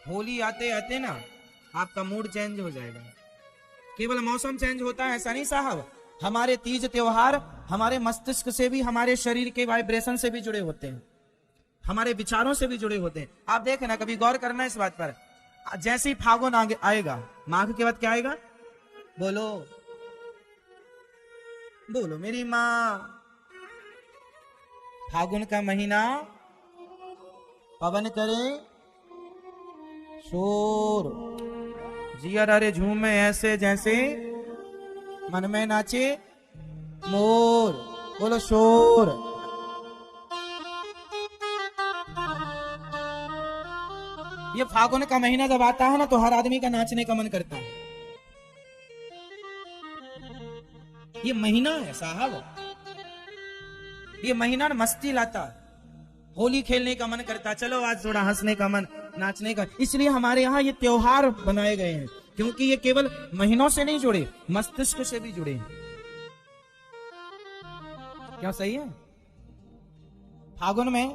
होली आते आते ना आपका मूड चेंज हो जाएगा। केवल मौसम चेंज होता है ऐसा नहीं साहब, हमारे तीज त्योहार हमारे मस्तिष्क से भी, हमारे शरीर के वाइब्रेशन से भी जुड़े होते हैं, हमारे विचारों से भी जुड़े होते हैं। आप देखें ना, कभी गौर करना इस बात पर, जैसे ही फागुन आएगा, माघ के बाद क्या आएगा? बोलो बोलो मेरी माँ। फागुन का महीना पवन करे शोर, जिया रे झूमे ऐसे जैसे मन में नाचे मोर। बोलो शोर। ये फागुन का महीना जब आता है ना तो हर आदमी का नाचने का मन करता है। ये महीना है साहब, ये महीना मस्ती लाता है, होली खेलने का मन करता, चलो आज थोड़ा हंसने का मन, नाचने का। इसलिए हमारे यहाँ ये त्योहार बनाए गए हैं, क्योंकि ये केवल महीनों से नहीं जुड़े, मस्तिष्क से भी जुड़े हैं। क्या सही है? फागुन में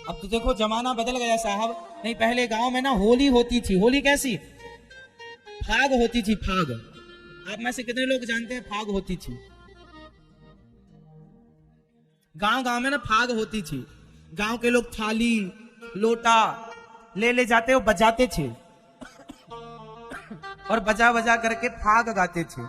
अब तो देखो जमाना बदल गया साहब। नहीं, पहले गांव में ना होली होती थी। होली कैसी? फाग होती थी, फाग। आप में से कितने लोग जानते हैं फाग होती थी? गांव गांव में ना फाग होती थी। गांव के लोग थाली लोटा ले जाते और बजाते थे, और बजा बजा करके फाग गाते थे।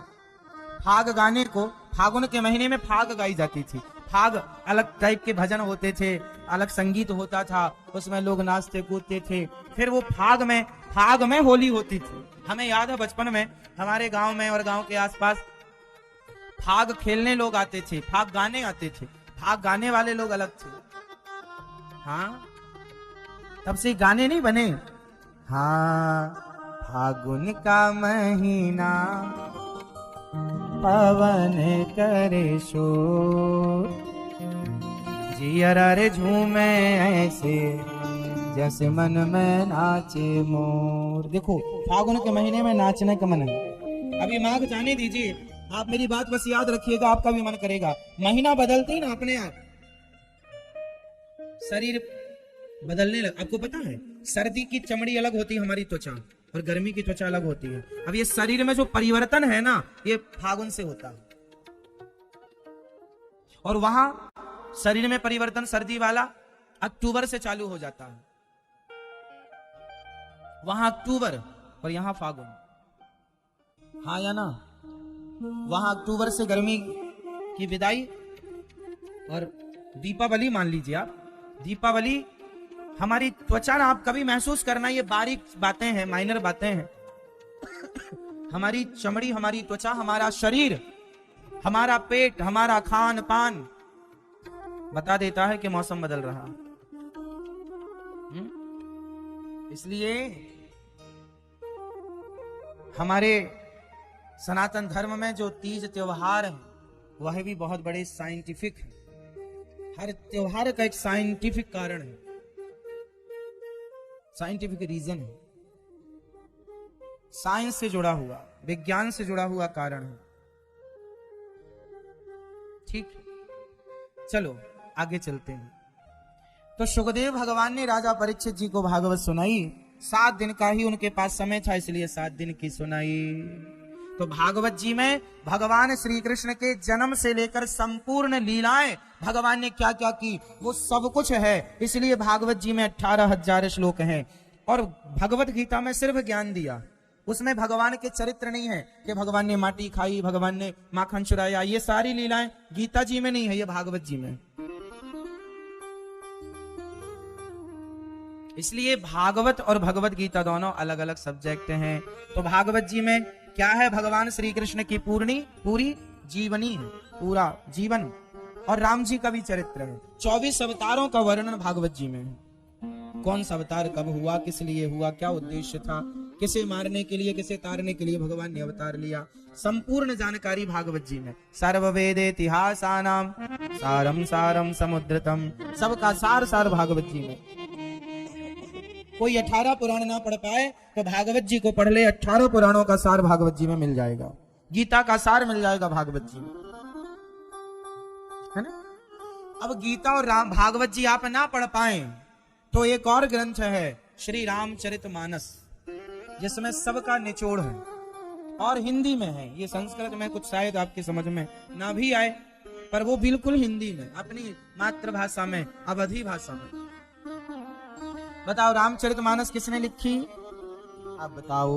फाग गाने को फागुन के महीने में फाग गाई जाती थी। फाग अलग टाइप के भजन होते थे, अलग संगीत होता था, उसमें लोग नाचते कूदते थे। फिर वो फाग में होली होती थी। हमें याद है बचपन में हमारे गांव में और गांव के आसपास फाग खेलने लोग आते थे, फाग गाने आते थे। फाग गाने वाले लोग अलग थे। हाँ, तब से गाने नहीं बने। हाँ, फागुन का महीना पवन करे शोर, जिया रे झूमे ऐसे जैसे मन में नाचे मोर। देखो फागुन के महीने में नाचने का मन है। अभी माघ जाने दीजिए, आप मेरी बात बस याद रखिएगा, आपका भी मन करेगा। महीना बदलते ही ना अपने आप शरीर बदलने लगा। आपको पता है सर्दी की चमड़ी अलग होती है हमारी त्वचा, और गर्मी की त्वचा अलग होती है। अब ये शरीर में जो परिवर्तन है ना, ये फागुन से होता है। और वहां शरीर में परिवर्तन सर्दी वाला अक्टूबर से चालू हो जाता है। वहां अक्टूबर और यहां फागुन। हाँ या ना? वहां अक्टूबर से गर्मी की विदाई, और दीपावली मान लीजिए आप। दीपावली हमारी त्वचा ना, आप कभी महसूस करना, ये बारीक बातें हैं, माइनर बातें हैं। हमारी चमड़ी, हमारी त्वचा, हमारा शरीर, हमारा पेट, हमारा खान पान बता देता है कि मौसम बदल रहा। इसलिए हमारे सनातन धर्म में जो तीज त्योहार है वह भी बहुत बड़े साइंटिफिक है। हर त्योहार का एक साइंटिफिक कारण है, साइंटिफिक रीजन है, साइंस से जुड़ा हुआ, विज्ञान से जुड़ा हुआ कारण है। ठीक, चलो आगे चलते हैं। तो सुखदेव भगवान ने राजा परीक्षित जी को भागवत सुनाई। 7 दिन का ही उनके पास समय था, इसलिए 7 दिन की सुनाई। तो भागवत जी में भगवान श्री कृष्ण के जन्म से लेकर संपूर्ण लीलाएं भगवान ने क्या क्या की वो सब कुछ है। इसलिए भागवत जी में 18,000 श्लोक हैं। और भगवत गीता में सिर्फ ज्ञान दिया, उसमें भगवान के चरित्र नहीं है कि भगवान ने माटी खाई, भगवान ने माखन चुराया। ये सारी लीलाएं गीता जी में नहीं है, ये भागवत जी में। इसलिए भागवत और भगवत गीता दोनों अलग अलग सब्जेक्ट हैं। तो भागवत जी में क्या है? भगवान श्री कृष्ण की पूरी जीवनी है, पूरा जीवन, और राम जी का भी चरित्र है। 24 अवतारों का वर्णन भागवत जी में है। कौन सा अवतार कब हुआ, किस लिए हुआ, क्या उद्देश्य था, किसे मारने के लिए, किसे तारने के लिए भगवान ने अवतार लिया, संपूर्ण जानकारी भागवत जी में। सर्ववेदे इतिहासानाम सारम सारम समुद्रतम, सबका सार भागवत जी में। कोई 18 पुराण ना पढ़ पाए तो भागवत जी को पढ़ ले, 18 पुराणों का सार भागवत जी में मिल जाएगा, गीता का सार मिल जाएगा भागवत जी में, है ना। अब गीता और भागवत जी आप ना पढ़ पाए तो एक और ग्रंथ है श्री रामचरितमानस, जिसमें सबका निचोड़ है और हिंदी में है। ये संस्कृत में कुछ शायद आपकी समझ में ना भी आए, पर वो बिल्कुल हिंदी में, अपनी मातृभाषा में, अवधी भाषा में। बताओ रामचरितमानस किसने लिखी? आप बताओ,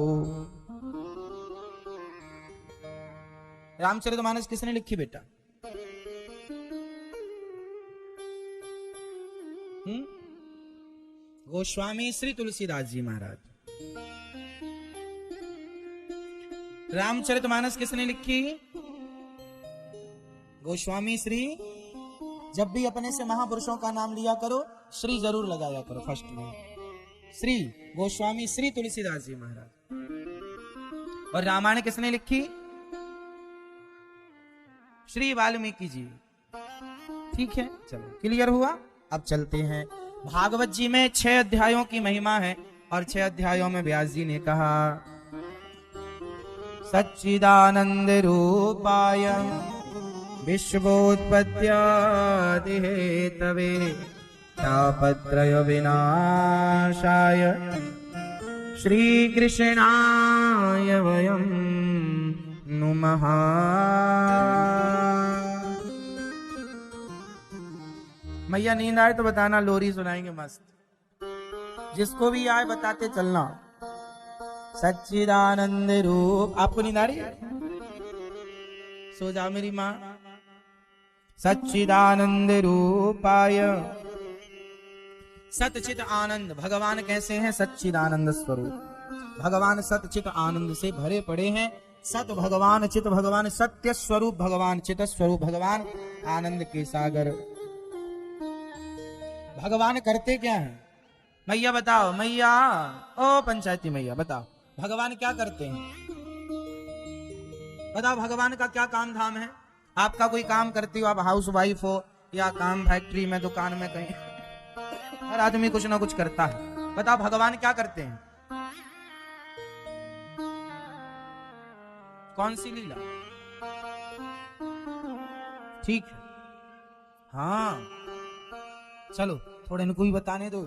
रामचरितमानस किसने लिखी बेटा? गोस्वामी श्री तुलसीदास जी महाराज। रामचरितमानस किसने लिखी? गोस्वामी श्री। जब भी अपने से महापुरुषों का नाम लिया करो, श्री जरूर लगाया करो फर्स्ट में। श्री गोस्वामी श्री तुलसीदास जी महाराज। और रामायण किसने लिखी? श्री वाल्मीकि जी। ठीक है, चलो क्लियर हुआ। अब चलते हैं। भागवत जी में 6 अध्यायों की महिमा है और 6 अध्यायों में व्यास जी ने कहा सच्चिदानंद रूपाय विश्वोत्पत्त्यादि हेतवे तापत्रय विनाशाय श्री कृष्णाय वयं नुमः। मैया नींद आए तो बताना, लोरी सुनाएंगे मस्त। जिसको भी आए बताते चलना। सच्चिदानंद रूप। आपको नींद आ रही है? सो जाओ मेरी माँ। सच्चिदानंद रूपाय। सतचित आनंद। भगवान कैसे हैं? सच्चिदानंद स्वरूप। भगवान सतचित आनंद से भरे पड़े हैं। सत भगवान, चित भगवान, सत्य स्वरूप भगवान, चित स्वरूप भगवान, आनंद के सागर। भगवान करते क्या है? मैया बताओ, मैया ओ पंचायती मैया बताओ, भगवान क्या करते हैं? बताओ भगवान का क्या काम धाम है? आपका कोई काम करती हो, आप हाउस वाइफ हो या काम फैक्ट्री में, दुकान में, कहीं हर आदमी कुछ ना कुछ करता है। बताओ भगवान क्या करते हैं? कौन सी लीला? ठीक है, हाँ चलो थोड़े इनको भी बताने दो।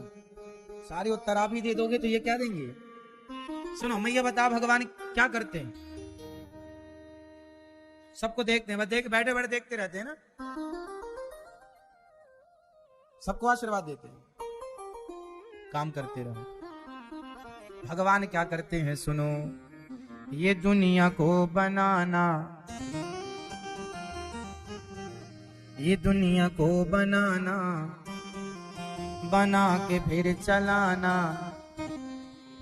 सारे उत्तर आप ही दे दोगे तो ये क्या देंगे? सुनो मैया बताओ भगवान क्या करते हैं? सबको देखते हैं, बस देख बैठे बैठे देखते रहते हैं ना, सबको आशीर्वाद देते हैं, काम करते रहो। भगवान क्या करते हैं सुनो। ये दुनिया को बनाना, ये दुनिया को बनाना, बना के फिर चलाना।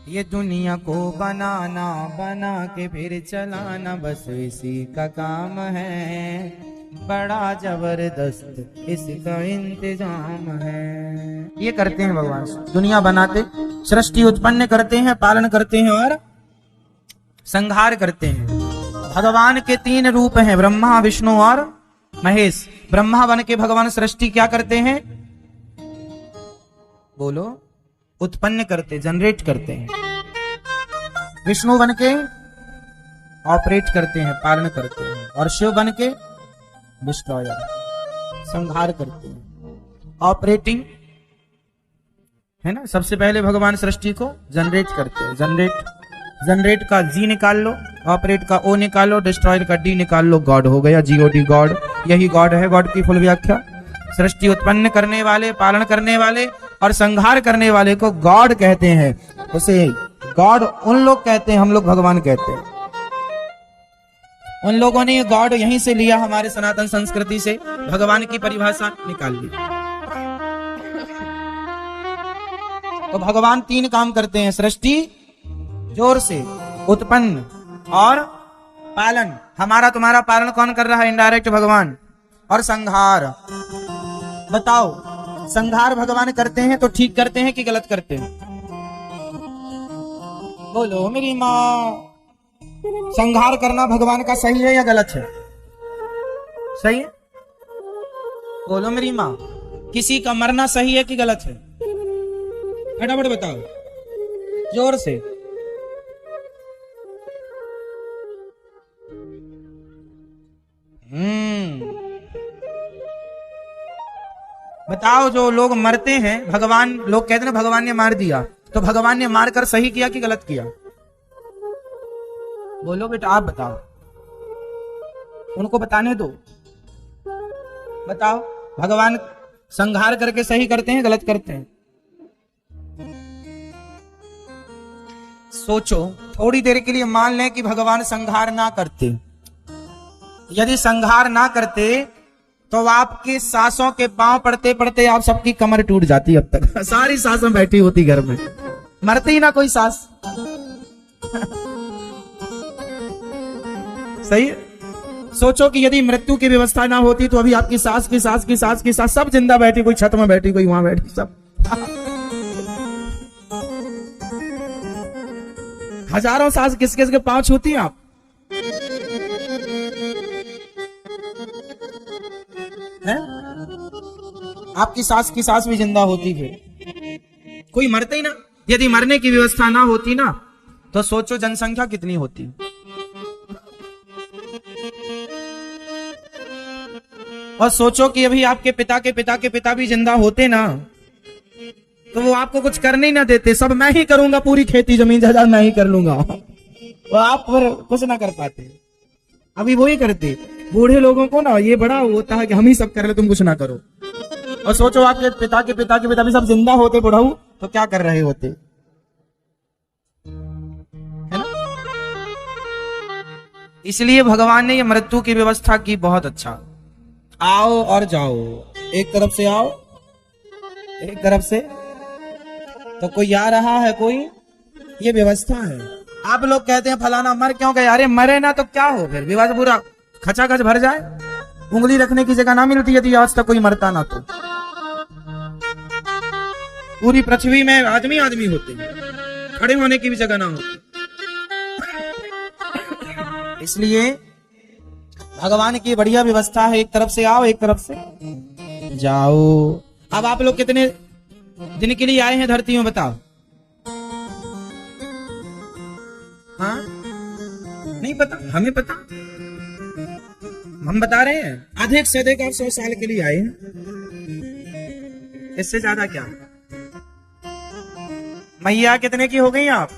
ये दुनिया को बनाना, बना के फिर चलाना, बस इसी का काम है, बड़ा जबरदस्त इसका इंतजाम है। ये करते हैं भगवान, दुनिया बनाते, सृष्टि उत्पन्न करते हैं, पालन करते हैं और संहार करते हैं। भगवान के 3 रूप हैं, ब्रह्मा, विष्णु और महेश। ब्रह्मा बन के भगवान सृष्टि क्या करते हैं? बोलो, उत्पन्न करते, जनरेट करते हैं। विष्णु बन के ऑपरेट करते हैं, पालन करते हैं। और शिव बन के डिस्ट्रॉयर, संहार करते हैं। ऑपरेटिंग है ना, सबसे पहले भगवान सृष्टि को जनरेट करते हैं। जनरेट का जी निकाल लो, ऑपरेट का ओ निकाल लो, डिस्ट्रॉयर का डी निकाल लो, गॉड हो गया, जीओडी गॉड। यही गॉड है, गॉड की फुल व्याख्या। सृष्टि उत्पन्न करने वाले, पालन करने वाले और संहार करने वाले को गॉड कहते हैं। उसे गॉड उन लोग कहते हैं, हम लोग भगवान कहते हैं। उन लोगों ने गॉड यहीं से लिया, हमारे सनातन संस्कृति से भगवान की परिभाषा निकाल ली। तो भगवान 3 काम करते हैं, सृष्टि जोर से, उत्पन्न और पालन। हमारा तुम्हारा पालन कौन कर रहा है? इनडायरेक्ट भगवान। और संहार। बताओ संहार भगवान करते हैं तो ठीक करते हैं कि गलत करते हैं? बोलो मेरी माँ, संहार करना भगवान का सही है या गलत है? सही है? बोलो मेरी माँ, किसी का मरना सही है कि गलत है? फटाफट बताओ जोर से। बताओ, जो लोग मरते हैं, भगवान, लोग कहते हैं ना भगवान ने मार दिया, तो भगवान ने मारकर सही किया कि गलत किया? बोलो बेटा, आप बताओ, उनको बताने दो, बताओ। भगवान संहार करके सही करते हैं, गलत करते हैं? सोचो, थोड़ी देर के लिए मान लें कि भगवान संहार ना करते। यदि संहार ना करते तो आपकी सासों के पांव पड़ते पड़ते आप सबकी कमर टूट जाती। अब तक सारी सासों बैठी होती घर में, मरती ही ना कोई सास। सही है? सोचो कि यदि मृत्यु की व्यवस्था ना होती तो अभी आपकी सास की सास की सास की सास सब जिंदा बैठी, कोई छत में बैठी, कोई वहां बैठी, सब। हजारों सास किस किस के पांव छूती हैं आप? है? आपकी सास की सास भी जिंदा होती, फिर कोई मरते ही ना। यदि मरने की व्यवस्था ना होती ना तो सोचो जनसंख्या कितनी होती। और सोचो कि अभी आपके पिता के पिता के पिता भी जिंदा होते ना तो वो आपको कुछ करने ही ना देते, सब मैं ही करूंगा, पूरी खेती जमीन जायदाद मैं ही कर लूंगा। वो आप पर कुछ ना कर पाते। अभी वो ही करते। बूढ़े लोगों को ना ये बड़ा होता है कि हम ही सब कर रहे, तुम कुछ ना करो। और सोचो आपके पिता के पिता के पिता भी सब जिंदा होते बुढ़ऊ, तो क्या कर रहे होते, है ना? इसलिए भगवान ने ये मृत्यु की व्यवस्था की, बहुत अच्छा। आओ और जाओ, एक तरफ से आओ, एक तरफ से। तो कोई आ रहा है कोई, ये व्यवस्था है। आप लोग कहते हैं फलाना मर क्यों गया? अरे मरे ना तो क्या हो, फिर विवाद पूरा खचाखच भर जाए, उंगली रखने की जगह ना मिलती यदि आज तक कोई मरता ना तो। पूरी पृथ्वी में आदमी आदमी होते हैं, खड़े होने की भी जगह ना होती। इसलिए भगवान की बढ़िया व्यवस्था है, एक तरफ से आओ, एक तरफ से जाओ। अब आप लोग कितने दिन के लिए आए हैं धरती में, बताओ? हाँ, नहीं पता, हमें पता, हम बता रहे हैं। अधिक से अधिक आप 100 साल के लिए आए हैं, इससे ज्यादा क्या? मैया कितने की हो गई आप?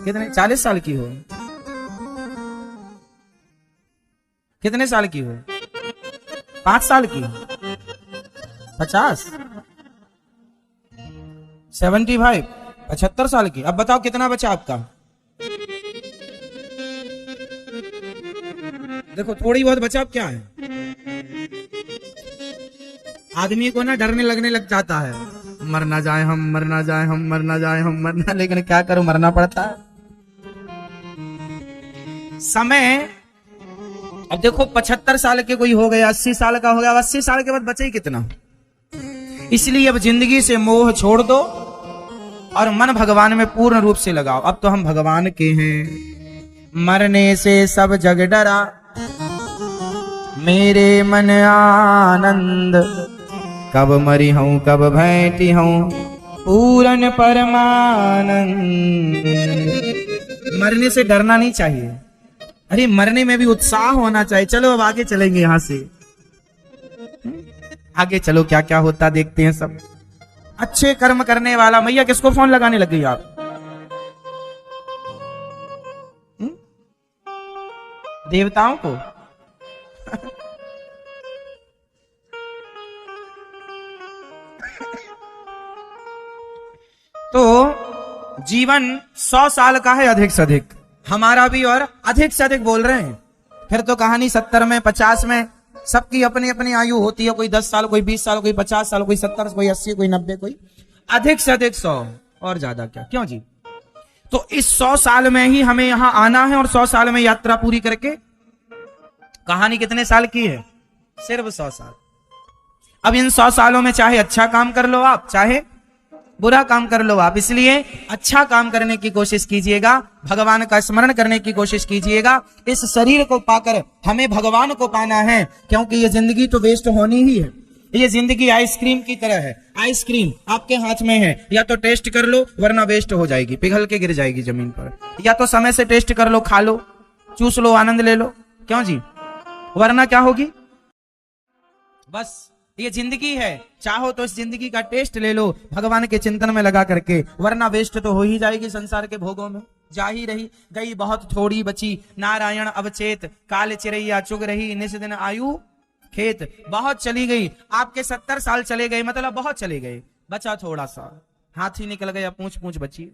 कितने? 40 साल की हो? कितने साल की हो? 5 साल की? 50? 75? 75 साल की? अब बताओ कितना बचा आपका? देखो थोड़ी बहुत बचा, अब क्या है? आदमी को ना डरने लगने लग जाता है, मर ना जाए हम, मर ना जाए हम, मर ना जाए हम, मरना, लेकिन क्या करूं, मरना पड़ता है। समय, अब देखो 75 साल के कोई हो गया, 80 साल का हो गया, 80 साल के बाद बचे ही कितना? इसलिए अब जिंदगी से मोह छोड़ दो और मन भगवान में पूर्ण रूप से लगाओ। अब तो हम भगवान के हैं। मरने से सब जग डरा, मेरे मन आनंद, कब मरी हूं कब भैटी हूं, पूरन परमानंद। मरने से डरना नहीं चाहिए, अरे मरने में भी उत्साह होना चाहिए। चलो अब आगे चलेंगे, यहां से आगे चलो, क्या क्या होता देखते हैं सब। अच्छे कर्म करने वाला, मैया किसको फोन लगाने लग गई आप? देवताओं को? तो जीवन 100 साल का है अधिक से अधिक, हमारा भी, और अधिक से अधिक बोल रहे हैं। फिर तो कहानी 70 में 50 में, सबकी अपनी अपनी आयु होती है। कोई 10 साल, कोई 20 साल, कोई 50 साल, कोई 70, कोई 80, कोई 90, कोई अधिक से अधिक 100, और ज्यादा क्या? क्यों जी? तो इस 100 साल में ही हमें यहां आना है और 100 साल में यात्रा पूरी करके, कहानी कितने साल की है? सिर्फ 100 साल। अब इन 100 सालों में चाहे अच्छा काम कर लो आप, चाहे बुरा काम कर लो आप। इसलिए अच्छा काम करने की कोशिश कीजिएगा, भगवान का स्मरण करने की कोशिश कीजिएगा। इस शरीर को पाकर हमें भगवान को पाना है, क्योंकि ये जिंदगी तो वेस्ट होनी ही है। ये जिंदगी आइसक्रीम की तरह है। आइसक्रीम आपके हाथ में है, या तो टेस्ट कर लो वरना वेस्ट हो जाएगी, पिघल के गिर जाएगी जमीन पर, या तो समय से टेस्ट कर लो, खा लो, चूस लो, आनंद ले लो। क्यों जी? वरना क्या होगी? बस ये जिंदगी है, चाहो तो इस जिंदगी का टेस्ट ले लो भगवान के चिंतन में लगा करके, वरना वेस्ट तो हो ही जाएगी संसार के भोगों में, जा ही रही गई बहुत थोड़ी बची, नारायण अवचेत काल चिरैया चुग रही, निस दिन आयु खेत। बहुत चली गई, आपके 70 साल चले गए, मतलब बहुत चले गए, बचा थोड़ा सा, हाथी निकल गया, पूंछ पूंछ बची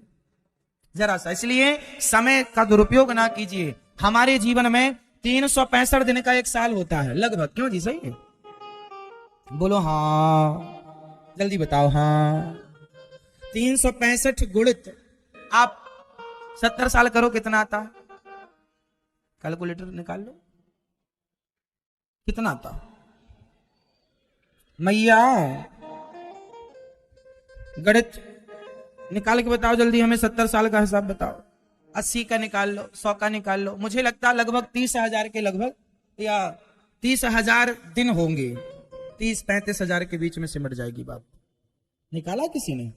जरा सा। इसलिए समय का दुरुपयोग ना कीजिए। हमारे जीवन में 365 दिन का एक साल होता है लगभग, क्यों जी? सही है, बोलो हाँ, जल्दी बताओ हाँ। 365 गुणित आप 70 साल करो, कितना आता? कैलकुलेटर निकाल लो, कितना आता मैया? गणित निकाल के बताओ जल्दी हमें, 70 साल का हिसाब बताओ। 80 का निकाल लो, 100 का निकाल लो। मुझे लगता है लगभग 30,000 के लगभग, या 30,000 दिन होंगे, 30-35 हजार के बीच में सिमट जाएगी बात। निकाला किसी ने?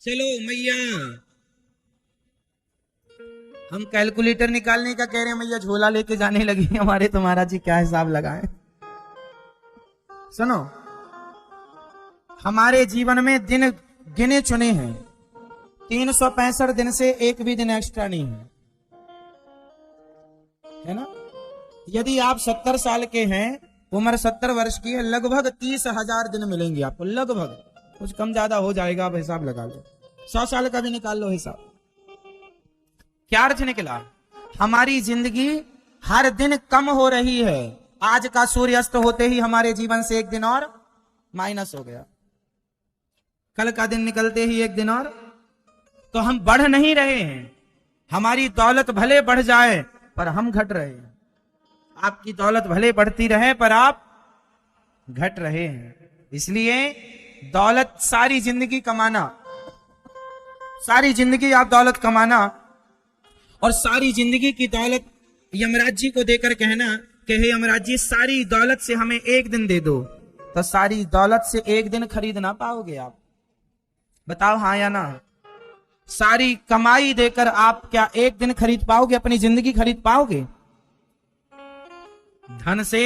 चलो मैया, हम कैलकुलेटर निकालने का कह रहे हैं, मैया झोला लेके जाने लगी हमारे, तुम्हारा जी क्या हिसाब लगाएं। सुनो, हमारे जीवन में दिन गिने चुने हैं, 365 दिन से एक भी दिन एक्स्ट्रा नहीं है ना? यदि आप 70 साल के हैं, उम्र 70 वर्ष की है, लगभग 30,000 दिन मिलेंगे आपको, लगभग, कुछ कम ज्यादा हो जाएगा, आप हिसाब लगा लो। 100 साल का भी निकाल लो हिसाब। क्या अर्थ निकला? हमारी जिंदगी हर दिन कम हो रही है। आज का सूर्यास्त होते ही हमारे जीवन से एक दिन और माइनस हो गया, कल का दिन निकलते ही एक दिन और, तो हम बढ़ नहीं रहे हैं। हमारी दौलत भले बढ़ जाए पर हम घट रहे हैं, आपकी दौलत भले बढ़ती रहे पर आप घट रहे हैं। इसलिए दौलत सारी जिंदगी कमाना, सारी जिंदगी आप दौलत कमाना, और सारी जिंदगी की दौलत यमराज जी को देकर कहना कि हे यमराज जी, सारी दौलत से हमें एक दिन दे दो, तो सारी दौलत से एक दिन खरीद ना पाओगे आप, बताओ हाँ या ना? सारी कमाई देकर आप क्या एक दिन खरीद पाओगे? अपनी जिंदगी खरीद पाओगे? धन से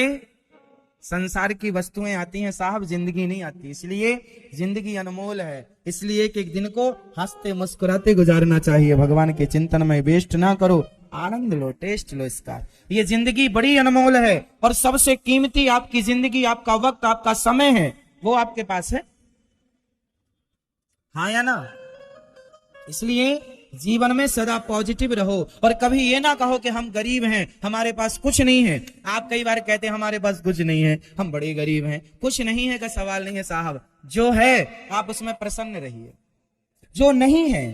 संसार की वस्तुएं आती हैं साहब, जिंदगी नहीं आती। इसलिए जिंदगी अनमोल है, इसलिए एक दिन को हंसते मुस्कुराते गुजारना चाहिए, भगवान के चिंतन में वेस्ट ना करो, आनंद लो, टेस्ट लो इसका। ये जिंदगी बड़ी अनमोल है, और सबसे कीमती आपकी जिंदगी, आपका वक्त, आपका समय है, वो आपके पास है, हाँ या ना? इसलिए जीवन में सदा पॉजिटिव रहो, और कभी ये ना कहो कि हम गरीब हैं, हमारे पास कुछ नहीं है। आप कई बार कहते हैं हमारे पास कुछ नहीं है, हम बड़े गरीब हैं। कुछ नहीं है का सवाल नहीं है साहब, जो है आप उसमें प्रसन्न रहिए, जो नहीं है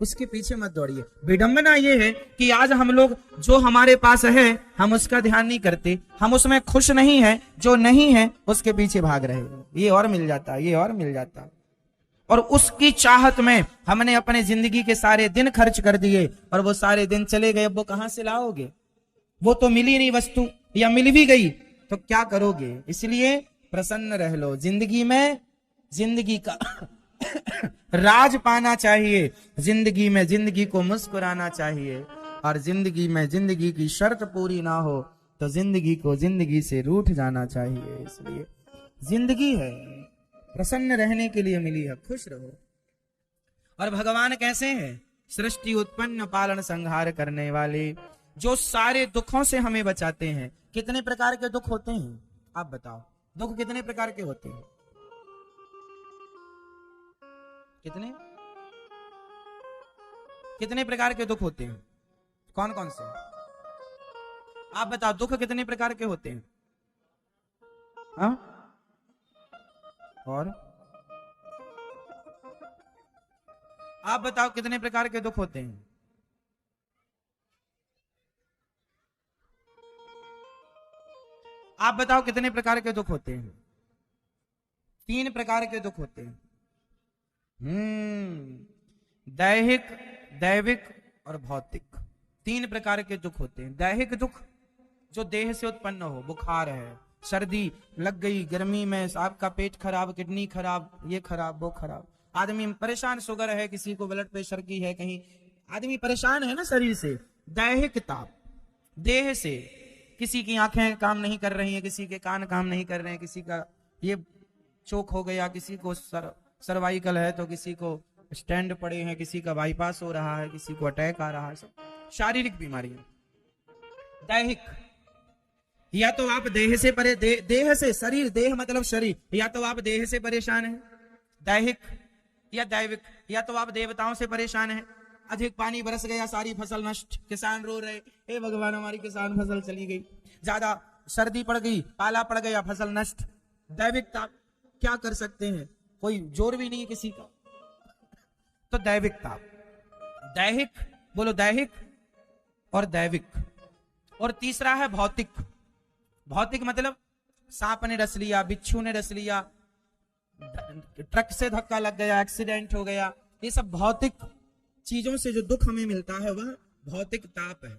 उसके पीछे मत दौड़िए। विडंबना ये है कि आज हम लोग जो हमारे पास है हम उसका ध्यान नहीं करते, हम उसमें खुश नहीं है, जो नहीं है उसके पीछे भाग रहे, ये और मिल जाता, ये और मिल जाता, और उसकी चाहत में हमने अपने जिंदगी के सारे दिन खर्च कर दिए, और वो सारे दिन चले गए, अब वो कहां से लाओगे? वो तो मिली नहीं वस्तु, या मिल भी गई तो क्या करोगे? इसलिए प्रसन्न रह लो, जिंदगी में जिंदगी का राज पाना चाहिए, जिंदगी में जिंदगी को मुस्कुराना चाहिए, और जिंदगी में जिंदगी की शर्त पूरी ना हो तो जिंदगी को जिंदगी से रूठ जाना चाहिए। इसलिए जिंदगी है, प्रसन्न रहने के लिए मिली है, खुश रहो। और भगवान कैसे हैं? सृष्टि उत्पन्न पालन संहार करने वाले, जो सारे दुखों से हमें बचाते हैं। कितने प्रकार के दुख होते हैं आप बताओ? दुख कितने प्रकार के होते हैं? कितने कितने प्रकार के दुख होते हैं? कौन कौन से आप बताओ? दुख कितने प्रकार के होते हैं? हाँ? और आप बताओ कितने प्रकार के दुख होते हैं? आप बताओ कितने प्रकार के दुख होते हैं? 3 प्रकार के दुख होते हैं। दैहिक, दैविक और भौतिक, 3 प्रकार के दुख होते हैं। दैहिक दुख जो देह से उत्पन्न हो, बुखार है, सर्दी लग गई, गर्मी में आपका पेट खराब, किडनी खराब, ये खराब, वो खराब, आदमी परेशान, शुगर है, किसी को ब्लड प्रेशर की है, कहीं आदमी परेशान है ना शरीर से, दैहिक ताप, देह से किसी की आंखें काम नहीं कर रही हैं, किसी के कान काम नहीं कर रहे हैं, किसी का ये चोक हो गया, किसी को सर्वाइकल है, तो किसी को स्टैंड पड़े हैं, किसी का बाईपास हो रहा है, किसी को अटैक आ रहा है। सब शारीरिक बीमारियां। दैहिक, या तो आप देह से देह से शरीर, देह मतलब शरीर, या तो आप देह से परेशान हैं दैहिक या दैविक, या तो आप देवताओं से परेशान हैं। अधिक पानी बरस गया, सारी फसल नष्ट, किसान रो रहे, हे भगवान हमारी किसान फसल चली गई। ज्यादा सर्दी पड़ गई, पाला पड़ गया, फसल नष्ट। दैविकता, क्या कर सकते हैं, कोई जोर भी नहीं है किसी का। तो दैविकता, दैहिक, बोलो दैहिक और दैविक। और तीसरा है भौतिक। भौतिक मतलब सांप ने डस लिया, बिच्छू ने डस लिया, ट्रक से धक्का लग गया, एक्सीडेंट हो गया, ये सब भौतिक चीजों से जो दुख हमें मिलता है वह भौतिक ताप है।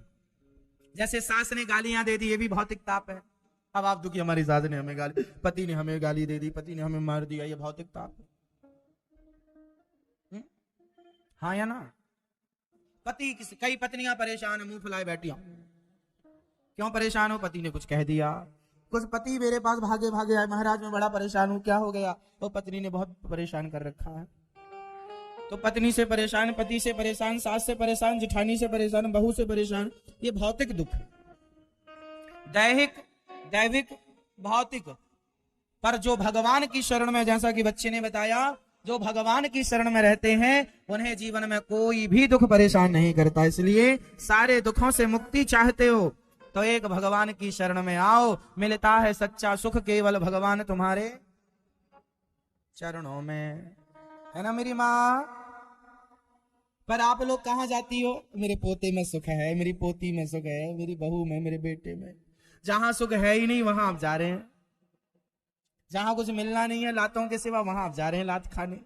जैसे सास ने गालियां दे दी, ये भी भौतिक ताप है। अब आप दुखी, हमारी सास ने हमें गाली, पति ने हमें गाली दे दी, पति ने हमें मार दिया, ये भौतिक ताप है। हाँ या ना? पति, कई पत्नियां परेशान, मुंह फुलाए बैठी हो। क्यों परेशान हो? पति ने कुछ कह दिया। कुछ पति मेरे पास भागे भागे आए, महाराज मैं बड़ा परेशान हूं, क्या हो गया? तो पत्नी ने बहुत परेशान कर रखा है। तो पत्नी से परेशान, पति से परेशान, सास से परेशान, जिठानी से परेशान, बहू से परेशान, ये भौतिक दुख। दैहिक, दैविक, भौतिक। पर जो भगवान की शरण में, जैसा कि बच्चे ने बताया, जो भगवान की शरण में रहते हैं उन्हें जीवन में कोई भी दुख परेशान नहीं करता। इसलिए सारे दुखों से मुक्ति चाहते हो तो एक भगवान की शरण में आओ, मिलता है सच्चा सुख केवल भगवान तुम्हारे चरणों में, है ना मेरी माँ? पर आप लोग कहां जाती हो? मेरे पोते में सुख है, मेरी पोती में सुख है, मेरी बहू में, मेरे बेटे में। जहां सुख है ही नहीं वहां आप जा रहे हैं। जहां कुछ मिलना नहीं है लातों के सिवा, वहां आप जा रहे हैं लात खाने।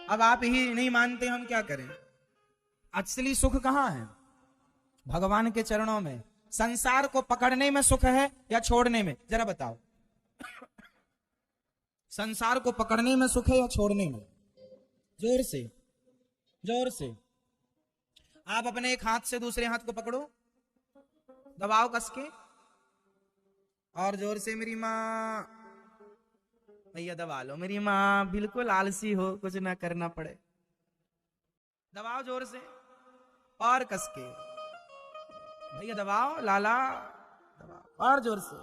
अब आप ही नहीं मानते, हम क्या करें? असली सुख कहां है? भगवान के चरणों में। संसार को पकड़ने में सुख है या छोड़ने में? जरा बताओ। संसार को पकड़ने में सुख है या छोड़ने में? जोर से, जोर से। आप अपने एक हाथ से दूसरे हाथ को पकड़ो, दबाओ कस के, और जोर से मेरी माँ। भैया दबा लो मेरी माँ, बिल्कुल आलसी हो, कुछ ना करना पड़े। दबाओ जोर से और कस के। भैया दबाओ लाला, दबाओ और जोर से।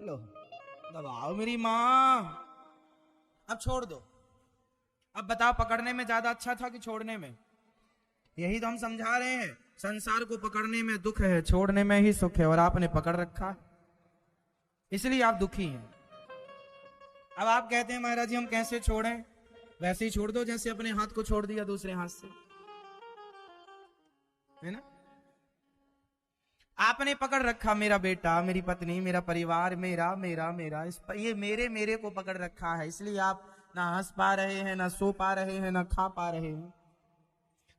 लो दबाओ मेरी माँ। अब छोड़ दो। अब बताओ, पकड़ने में ज्यादा अच्छा था कि छोड़ने में? यही तो हम समझा रहे हैं। संसार को पकड़ने में दुख है, छोड़ने में ही सुख है, और आपने पकड़ रखा, इसलिए आप दुखी हैं। अब आप कहते हैं महाराज जी हम कैसे छोड़ें? वैसे ही छोड़ दो जैसे अपने हाथ को छोड़ दिया दूसरे हाथ से, है ना? आपने पकड़ रखा, मेरा बेटा, मेरी पत्नी, मेरा परिवार, मेरा मेरा मेरा, ये मेरे मेरे को पकड़ रखा है। इसलिए आप ना हंस पा रहे हैं, ना सो पा रहे हैं, ना खा पा रहे हैं।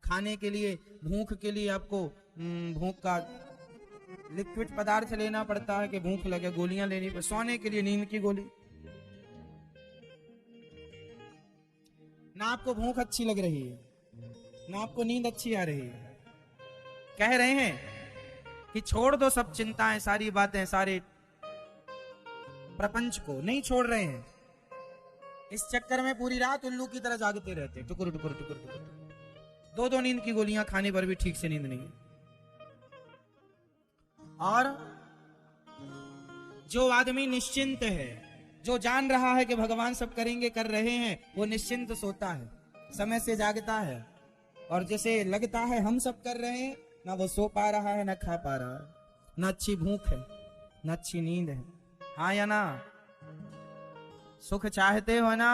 खाने के लिए, भूख के लिए आपको भूख का लिक्विड पदार्थ लेना पड़ता है कि भूख लगे, गोलियां लेनी पड़ती। सोने के लिए नींद की गोली। ना आपको भूख अच्छी लग रही है, ना आपको नींद अच्छी आ रही है। कह रहे हैं कि छोड़ दो सब चिंताएं, सारी बातें, सारे प्रपंच को। नहीं छोड़ रहे हैं। इस चक्कर में पूरी रात उल्लू की तरह जागते रहते, टुकुर टुकुर टुकुर टुकुर। दो दो नींद की गोलियां खाने पर भी ठीक से नींद नहीं है। और जो आदमी निश्चिंत है, जो जान रहा है कि भगवान सब करेंगे, कर रहे हैं, वो निश्चिंत सोता है, समय से जागता है। और जैसे लगता है हम सब कर रहे हैं, ना वो सो पा रहा है, ना खा पा रहा है, ना अच्छी भूख है, ना अच्छी नींद है। हाँ या ना? सुख चाहते हो ना,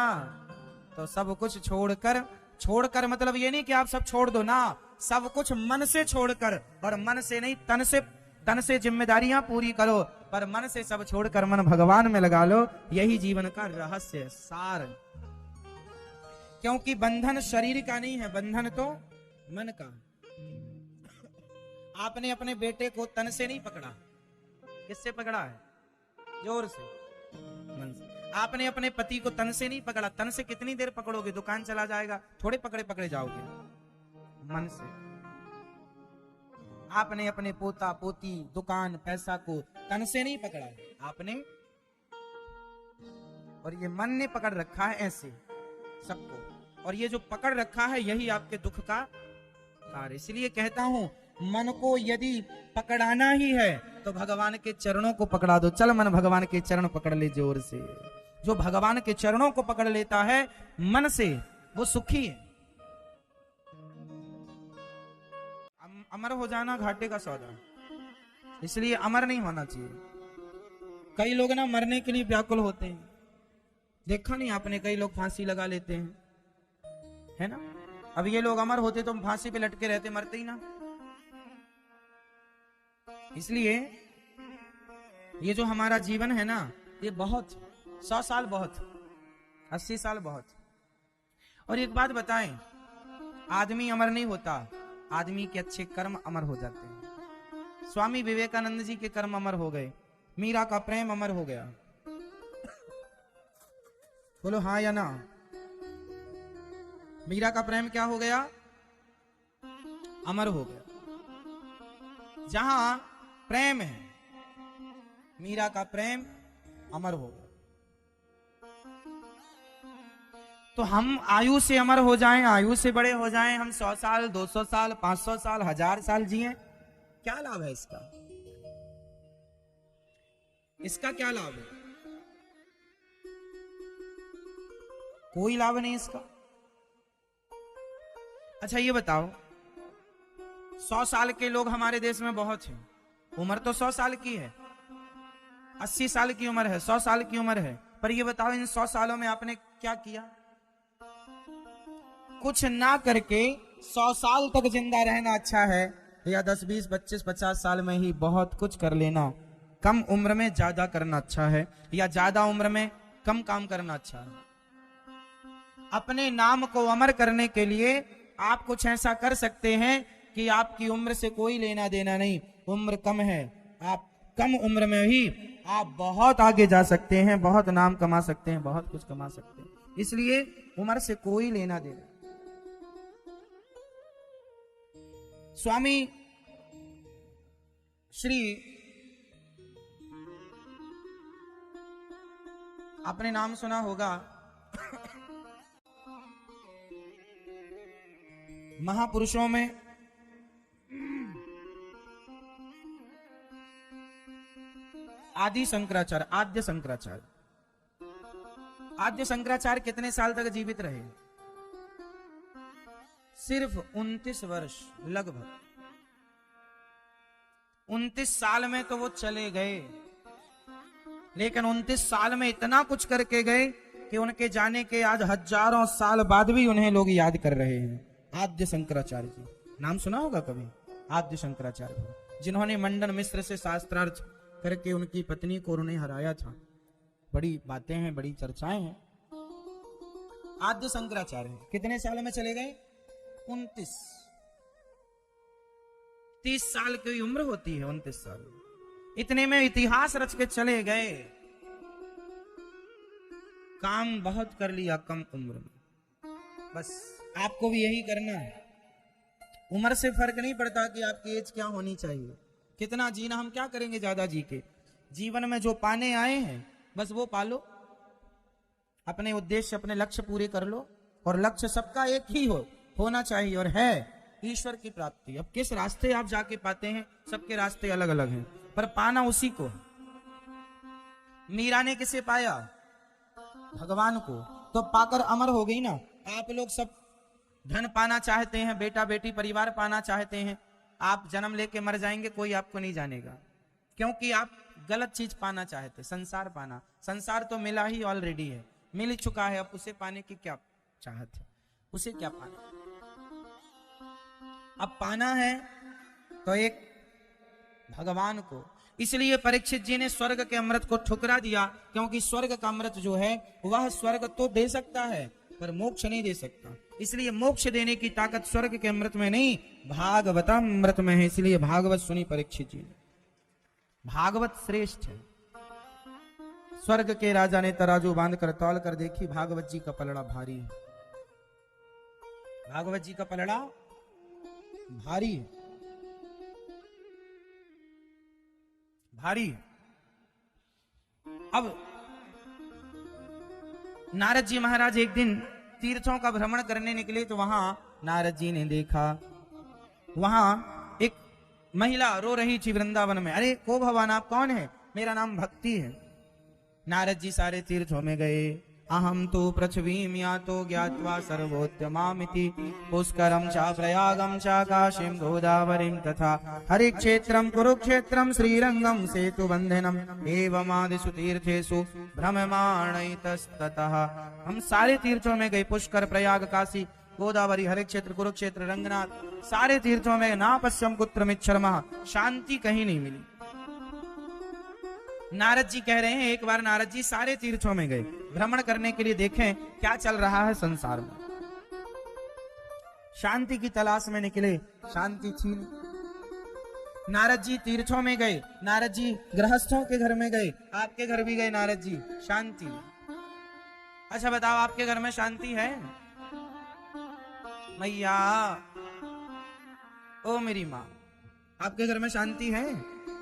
तो सब कुछ छोड़कर, छोड़कर मतलब ये नहीं कि आप सब छोड़ दो ना, सब कुछ मन से छोड़कर, और मन से नहीं, तन से जिम्मेदारियां पूरी करो, पर मन से सब छोड़कर मन भगवान में लगा लो। यही जीवन का रहस्य, सार। क्योंकि बंधन शरीर का नहीं है, बंधन तो मन का। आपने अपने बेटे को तन से नहीं पकड़ा, किससे पकड़ा है? जोर से, मन से। आपने अपने पति को तन से नहीं पकड़ा। तन से कितनी देर पकड़ोगे? दुकान चला जाएगा, थोड़े पकड़े पकड़े जाओगे, मन से। आपने अपने पोता पोती दुकान पैसा को तन से नहीं पकड़ा है आपने, और ये मन ने पकड़ रखा है ऐसे सबको, और ये जो पकड़ रखा है यही आपके दुख का कार्य। इसलिए कहता हूं मन को यदि पकड़ाना ही है तो भगवान के चरणों को पकड़ा दो। चल मन भगवान के चरण पकड़ ले जोर से। जो भगवान के चरणों को पकड़ लेता है मन से वो सुखी है। अमर हो जाना घाटे का सौदा, इसलिए अमर नहीं होना चाहिए। कई लोग ना मरने के लिए व्याकुल होते हैं, देखा नहीं आपने, कई लोग फांसी लगा लेते हैं, है ना। अब ये लोग अमर होते तो फांसी पे लटके रहते, मरते ही ना। इसलिए ये जो हमारा जीवन है ना, ये बहुत 100 साल बहुत, 80 साल बहुत। और एक बात बताएं, आदमी अमर नहीं होता, आदमी के अच्छे कर्म अमर हो जाते हैं। स्वामी विवेकानंद जी के कर्म अमर हो गए, मीरा का प्रेम अमर हो गया। बोलो हाँ या ना। मीरा का प्रेम क्या हो गया? अमर हो गया। जहां प्रेम है, मीरा का प्रेम अमर हो गया। तो हम आयु से अमर हो जाएं, आयु से बड़े हो जाएं, हम 100 साल 200 साल 500 साल 1000 साल जिए, क्या लाभ है इसका? इसका क्या लाभ है? कोई लाभ नहीं इसका। अच्छा ये बताओ, 100 साल के लोग हमारे देश में बहुत हैं, उम्र तो 100 साल की है, 80 साल की उम्र है, 100 साल की उम्र है, पर ये बताओ इन 100 सालों में आपने क्या किया? कुछ ना करके 100 साल तक जिंदा रहना अच्छा है, या 10 20 25 50 साल में ही बहुत कुछ कर लेना? कम उम्र में ज्यादा करना अच्छा है, या ज्यादा उम्र में कम काम करना अच्छा है? अपने नाम को अमर करने के लिए आप कुछ ऐसा कर सकते हैं कि आपकी उम्र से कोई लेना देना नहीं, उम्र कम है, आप कम उम्र में ही आप बहुत आगे जा सकते हैं, बहुत नाम कमा सकते हैं, बहुत कुछ कमा सकते हैं। इसलिए उम्र से कोई लेना देना। स्वामी श्री, आपने नाम सुना होगा, महापुरुषों में आदि शंकराचार्य, आद्य शंकराचार्य। आद्य शंकराचार्य कितने साल तक जीवित रहे? सिर्फ 29 वर्ष, लगभग 29 साल में तो वो चले गए, लेकिन 29 साल में इतना कुछ करके गए कि उनके जाने के आज हजारों साल बाद भी उन्हें लोग याद कर रहे हैं। आद्य शंकराचार्य जी, नाम सुना होगा कभी? आद्य शंकराचार्य, जिन्होंने मंडन मिश्र से शास्त्रार्थ करके उनकी पत्नी को उन्हें हराया था। बड़ी बातें हैं, बड़ी चर्चाएं हैं। आद्य शंकराचार्य कितने साल में चले गए? 29। 30 साल की उम्र होती है, 29 साल। इतने में इतिहास रच के चले गए। काम बहुत कर लिया कम उम्र में। बस आपको भी यही करना है। उम्र से फर्क नहीं पड़ता कि आपकी एज क्या होनी चाहिए, कितना जीना। हम क्या करेंगे ज्यादा जी के? जीवन में जो पाने आए हैं बस वो पालो, अपने उद्देश्य अपने लक्ष्य पूरे कर लो, और लक्ष्य सबका एक ही होना चाहिए, और है ईश्वर की प्राप्ति। अब किस रास्ते आप जाके पाते हैं, सबके रास्ते अलग अलग हैं, पर पाना उसी को। मीरा ने किसे पाया? भगवान को, तो पाकर अमर हो गई ना। आप लोग सब धन पाना चाहते हैं, बेटा बेटी परिवार पाना चाहते हैं, आप जन्म लेके मर जाएंगे, कोई आपको नहीं जानेगा, क्योंकि आप गलत चीज पाना चाहते। संसार पाना, संसार तो मिला ही ऑलरेडी है, मिल ही चुका है, अब उसे पाने की क्या चाहत है? उसे क्या पाना? अब पाना है तो एक भगवान को। इसलिए परीक्षित जी ने स्वर्ग के अमृत को ठुकरा दिया, क्योंकि स्वर्ग का अमृत जो है वह स्वर्ग तो दे सकता है पर मोक्ष नहीं दे सकता। इसलिए मोक्ष देने की ताकत स्वर्ग के अमृत में नहीं, भागवतामृत में है। इसलिए भागवत सुनी परीक्षित जी ने। भागवत श्रेष्ठ है। स्वर्ग के राजा ने तराजू बांध कर तौल कर देखी, भागवत जी का पलड़ा भारी है। भागवत जी का पलड़ा भारी है। भारी है। अब नारद जी महाराज एक दिन तीर्थों का भ्रमण करने निकले, तो वहां नारद जी ने देखा वहां एक महिला रो रही थी वृंदावन में। अरे को भगवान, आप कौन है? मेरा नाम भक्ति है। नारद जी सारे तीर्थों में गए। अहम तो पृथ्वीम यातो ज्ञात्वा सर्वोत्तमामिति पुष्करम च प्रयागम च काशीम गोदावरीम तथा हरि क्षेत्रम कुरुक्षेत्रम श्रीरंगम सेतु बंधनम एवमादिषु तीर्थेषु भ्रममाणैतस्ततः। हम सारे तीर्थों में गए, पुष्कर, प्रयाग, काशी, गोदावरी, हरि क्षेत्र, कुरुक्षेत्र, रंगनाथ, सारे तीर्थों में ना पश्यम कुत्रमिच्छर्मः, शांति कहीं नहीं मिली। नारद जी कह रहे हैं, एक बार नारद जी सारे तीर्थों में गए भ्रमण करने के लिए, देखें क्या चल रहा है संसार में। शांति की तलाश में निकले, शांति थी नहीं। नारद जी तीर्थों में गए, नारद जी गृहस्थों के घर में गए, आपके घर भी गए नारद जी, शांति। अच्छा बताओ, आपके घर में शांति है? मैया, ओ मेरी माँ, आपके घर में शांति है?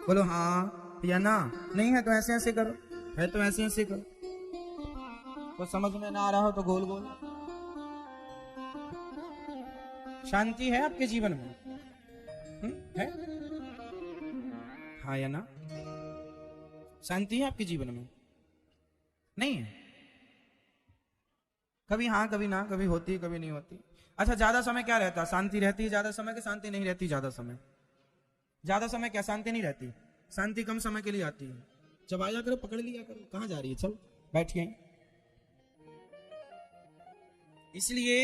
बोलो हाँ या ना। नहीं है तो ऐसे ऐसे करो, है तो ऐसे ऐसे करो। तो समझ में ना आ रहा हो तो गोल गोल। शांति है आपके जीवन में? है? हाँ या ना? शांति है आपके जीवन में? नहीं है? कभी हाँ कभी ना, कभी होती कभी नहीं होती। अच्छा, ज्यादा समय क्या रहता? शांति रहती है ज्यादा समय के? शांति नहीं रहती ज्यादा समय? ज्यादा समय क्या शांति नहीं रहती? शांति कम समय के लिए आती है। जब आया करो, पकड़ लिया करो। कहां जा रही है? चल बैठिए। इसलिए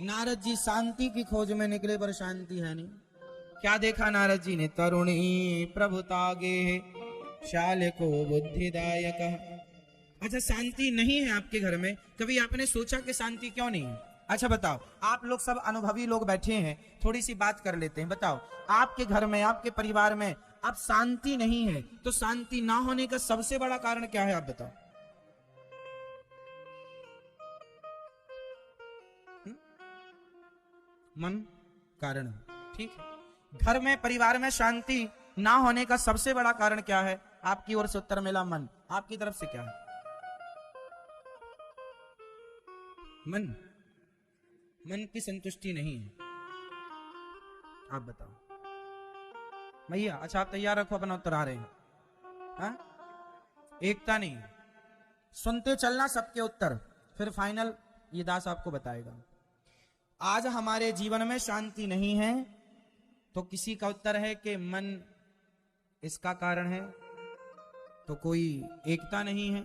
नारद जी शांति की खोज में निकले, पर शांति है नहीं। क्या देखा नारद जी ने? तरुणी प्रभुतागे शाल को बुद्धिदायक। अच्छा, शांति नहीं है आपके घर में, कभी आपने सोचा कि शांति क्यों नहीं है? अच्छा बताओ, आप लोग सब अनुभवी लोग बैठे हैं, थोड़ी सी बात कर लेते हैं। बताओ, आपके घर में, आपके परिवार में अब शांति नहीं है, तो शांति ना होने का सबसे बड़ा कारण क्या है? आप बताओ। मन कारण, ठीक है। घर में, परिवार में शांति ना होने का सबसे बड़ा कारण क्या है? आपकी ओर से उत्तर मिला मन। आपकी तरफ से क्या है? मन। मन की संतुष्टि नहीं है। आप बताओ भैया। अच्छा, आप तैयार रखो, अपना उत्तर आ रहे हैं। हाँ? एकता नहीं, सुनते चलना सबके उत्तर, फिर फाइनल ये दास आपको बताएगा। आज हमारे जीवन में शांति नहीं है, तो किसी का उत्तर है कि मन इसका कारण है, तो कोई एकता नहीं है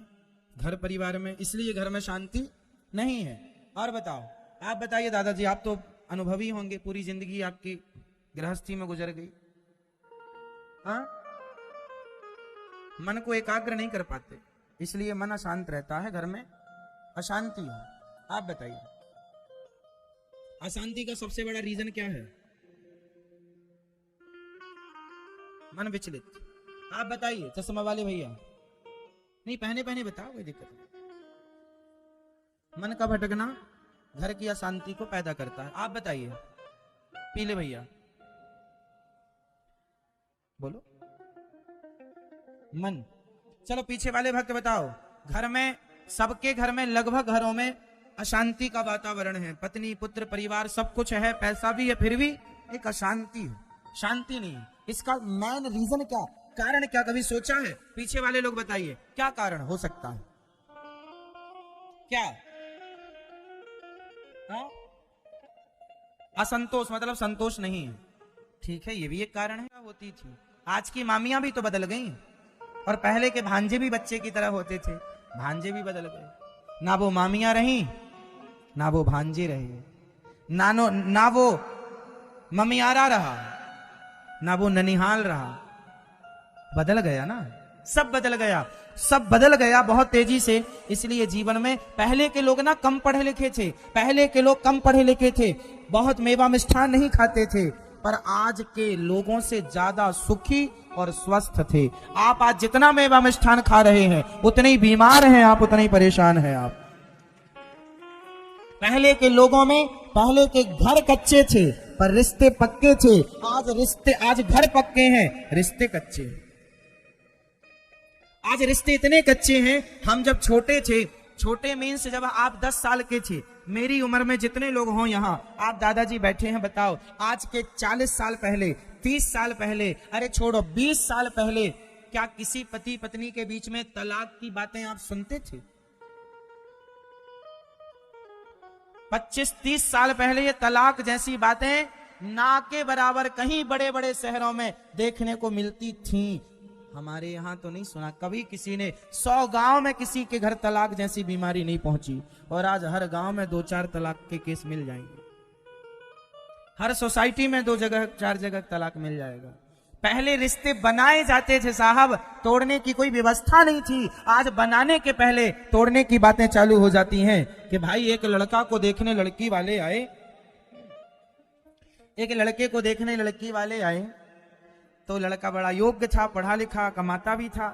घर परिवार में, इसलिए घर में शांति नहीं है। और बताओ, आप बताइए दादाजी, आप तो अनुभवी होंगे, पूरी जिंदगी आपकी गृहस्थी में गुजर गई। हाँ? मन को एकाग्र नहीं कर पाते, इसलिए मन अशांत रहता है, घर में अशांति है। आप बताइए, अशांति का सबसे बड़ा रीजन क्या है? मन विचलित। आप बताइए, चश्मा वाले भैया। नहीं, पहने पहने बताओ, कोई दिक्कत नहीं। मन का भटकना घर की अशांति को पैदा करता है। आप बताइए, पीले भैया बोलो। मन। चलो पीछे वाले भक्त बताओ। घर में, सबके घर में, लगभग घरों में अशांति का वातावरण है, पत्नी, पुत्र, परिवार सब कुछ है, पैसा भी है, फिर भी एक अशांति है, शांति नहीं। इसका मेन रीजन क्या, कारण क्या, कभी सोचा है? पीछे वाले लोग बताइए, क्या कारण हो सकता है? क्या? हाँ? असंतोष, मतलब संतोष नहीं है। ठीक है, ये भी एक कारण है। होती थी, आज की मामियां भी तो बदल गई, और पहले के भांजे भी बच्चे की तरह होते थे, भांजे भी बदल गए। ना वो मामियां रही, ना वो भांजे रहे, ना वो ममियारा रहा, ना वो ननिहाल रहा। बदल गया ना, सब बदल गया, सब बदल गया बहुत तेजी से। इसलिए जीवन में पहले के लोग ना कम पढ़े लिखे थे, पहले के लोग कम पढ़े लिखे थे, बहुत मेवा मिष्ठान नहीं खाते थे, पर आज के लोगों से ज्यादा सुखी और स्वस्थ थे। आप आज जितना मेवा मिष्ठान खा रहे हैं, उतने ही बीमार हैं आप, उतने ही परेशान हैं आप। पहले के लोगों में, पहले के घर कच्चे थे पर रिश्ते पक्के थे। आज घर पक्के हैं, रिश्ते कच्चे हैं। आज रिश्ते इतने कच्चे हैं। हम जब छोटे थे, छोटे मीन्स जब आप 10 साल के थे, मेरी उम्र में जितने लोग हों यहाँ, आप दादाजी बैठे हैं, बताओ आज के 40 साल पहले, 30 साल पहले, अरे छोड़ो 20 साल पहले, क्या किसी पति पत्नी के बीच में तलाक की बातें आप सुनते थे? 25-30 साल पहले ये तलाक जैसी बातें ना के बराबर कहीं बड़े बड़े शहरों में देखने को मिलती थी। हमारे यहां तो नहीं सुना कभी किसी ने। 100 गांव में किसी के घर तलाक जैसी बीमारी नहीं पहुंची, और आज हर गांव में 2-4 तलाक के केस मिल जाएंगे। हर सोसाइटी में 2-4 जगह तलाक मिल जाएगा। पहले रिश्ते बनाए जाते थे साहब, तोड़ने की कोई व्यवस्था नहीं थी। आज बनाने के पहले तोड़ने की बातें चालू हो जाती हैं कि भाई एक लड़का को देखने लड़की वाले आए, एक लड़के को देखने लड़की वाले आए, तो लड़का बड़ा योग्य था, पढ़ा लिखा, कमाता भी था।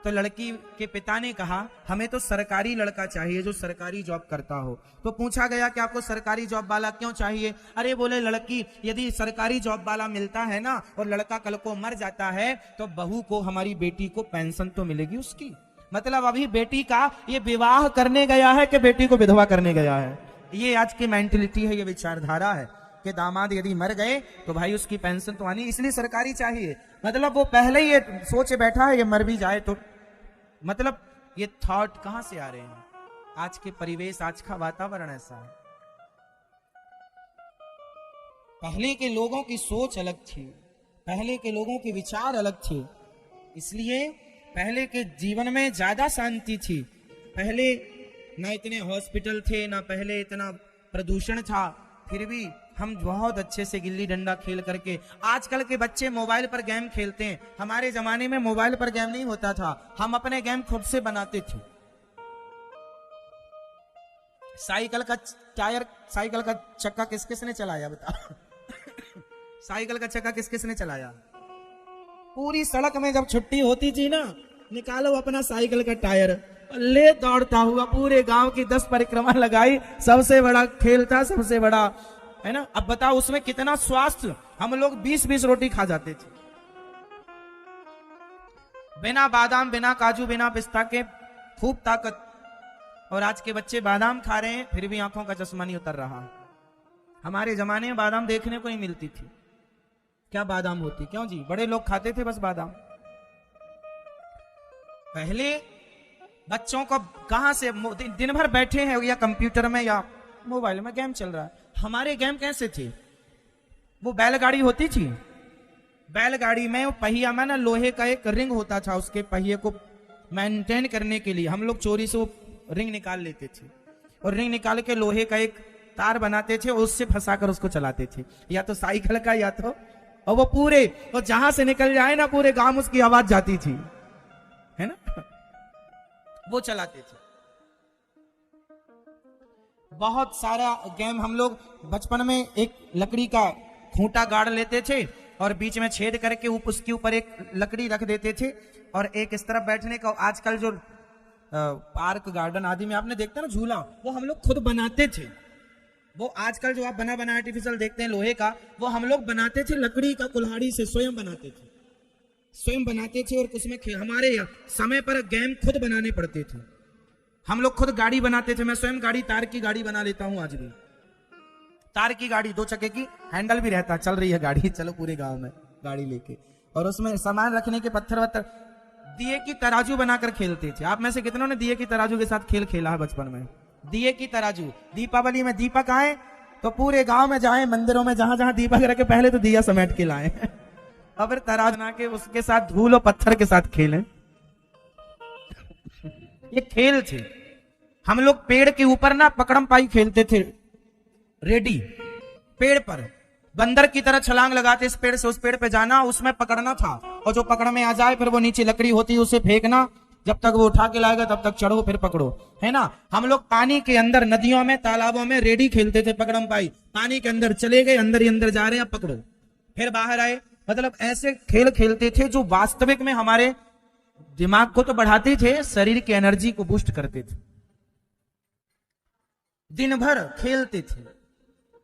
तो लड़की के पिता ने कहा हमें तो सरकारी लड़का चाहिए जो सरकारी जॉब करता हो। तो पूछा गया कि आपको सरकारी जॉब वाला क्यों चाहिए? अरे बोले लड़की यदि सरकारी जॉब वाला मिलता है ना और लड़का कल को मर जाता है तो बहू को, हमारी बेटी को पेंशन तो मिलेगी उसकी। मतलब अभी बेटी का ये विवाह करने गया है कि बेटी को विधवा करने गया है। ये आज की मेंटेलिटी है, ये विचारधारा है कि दामाद यदि मर गए तो भाई उसकी पेंशन तो आनी, इसलिए सरकारी चाहिए। मतलब वो पहले ही ये सोच बैठा है ये मर भी जाए तो। मतलब ये थॉट कहां से आ रहे हैं? आज के परिवेश, आज का वातावरण ऐसा है। पहले के लोगों की सोच अलग थी, पहले के लोगों के विचार अलग थे, इसलिए पहले के जीवन में ज्यादा शांति थी। पहले ना इतने हॉस्पिटल थे, ना पहले इतना प्रदूषण था, फिर भी हम बहुत अच्छे से गिल्ली डंडा खेल करके। आजकल के बच्चे मोबाइल पर गेम खेलते हैं, हमारे जमाने में मोबाइल पर गेम नहीं होता था, हम अपने गेम खुद से बनाते थे। साइकिल का टायर, साइकिल का चक्का किस किसने चलाया बताओ? साइकिल का चक्का किस किसने चलाया? पूरी सड़क में जब छुट्टी होती थी ना, निकालो अपना साइकिल का टायर, ले दौड़ता हुआ पूरे गांव की 10 परिक्रमा लगाई, सबसे बड़ा खेल था, सबसे बड़ा, है ना। अब बताओ उसमें कितना स्वास्थ्य, हम लोग 20-20 रोटी खा जाते थे बिना बादाम, बिना काजू, बिना पिस्ता के, खूब ताकत। और आज के बच्चे बादाम खा रहे हैं फिर भी आंखों का चश्मा नहीं उतर रहा। हमारे जमाने में बादाम देखने को नहीं मिलती थी। क्या बादाम होती, क्यों जी, बड़े लोग खाते थे बस बादाम। पहले बच्चों को कहां से, दिन भर बैठे हैं या कंप्यूटर में या मोबाइल में गेम चल रहा है। हमारे गेम कैसे थे? वो बैलगाड़ी होती थी, बैलगाड़ी में पहिया में ना लोहे का एक रिंग होता था, उसके पहिए को मेंटेन करने के लिए हम लोग चोरी से वो रिंग निकाल लेते थे, और रिंग निकाल के लोहे का एक तार बनाते थे, उससे फंसाकर उसको चलाते थे, या तो साइकिल का या तो, और वो पूरे, और जहां से निकल जाए ना पूरे गांव उसकी आवाज जाती थी, है ना, वो चलाते थे। बहुत सारा गेम हम लोग बचपन में, एक लकड़ी का खूंटा गाड़ लेते थे और बीच में छेद करके उसके ऊपर एक लकड़ी रख देते थे और एक इस तरफ बैठने का। आजकल जो पार्क गार्डन आदि में आपने देखता ना झूला, वो हम लोग खुद बनाते थे। वो आजकल जो आप बना बना आर्टिफिशियल देखते हैं लोहे का, वो हम लोग बनाते थे लकड़ी का, कुल्हाड़ी से स्वयं बनाते थे, स्वयं बनाते थे। और उसमें हमारे समय पर गेम खुद बनाने पड़ते थे। हम लोग खुद गाड़ी बनाते थे, मैं स्वयं गाड़ी, तार की गाड़ी बना लेता हूं आज भी। तार की गाड़ी, 2 चक्के की, हैंडल भी रहता, चल रही है गाड़ी, चलो पूरे गांव में गाड़ी लेके, और उसमें सामान रखने के पत्थर वत्थर, दिए की तराजू बनाकर खेलते थे। आप में से कितनों ने दिए की तराजू के साथ खेल खेला है बचपन में? दिए की तराजू, दीपावली में दीपक आए तो पूरे गांव में जाए, मंदिरों में जहां जहां दीपक रखे पहले तो दिया समेट के लाए और फिर तराजू बना के उसके साथ धूल और पत्थर के साथ खेलें। ये खेल थे। हम लोग पेड़ के ऊपर ना पकड़म पाई खेलते थे, रेडी, पेड़ पर बंदर की तरह छलांग लगाते, इस पेड़ से उस पेड़ पे जाना, उसमें पकड़ना था, और जो पकड़ में आ जाए फिर वो नीचे लकड़ी होती है उसे फेंकना, जब तक वो उठा के लाएगा तब तक चढ़ो फिर पकड़ो, है ना। हम लोग पानी के अंदर, नदियों में, तालाबों में रेडी खेलते थे, पकड़म पाई, पानी के अंदर चले गए, अंदर ही अंदर जा रहे हैं, पकड़ो, फिर बाहर आए। मतलब ऐसे खेल खेलते थे जो वास्तविक में हमारे दिमाग को तो बढ़ाते थे, शरीर की एनर्जी को बूस्ट करते थे। दिन भर खेलते थे।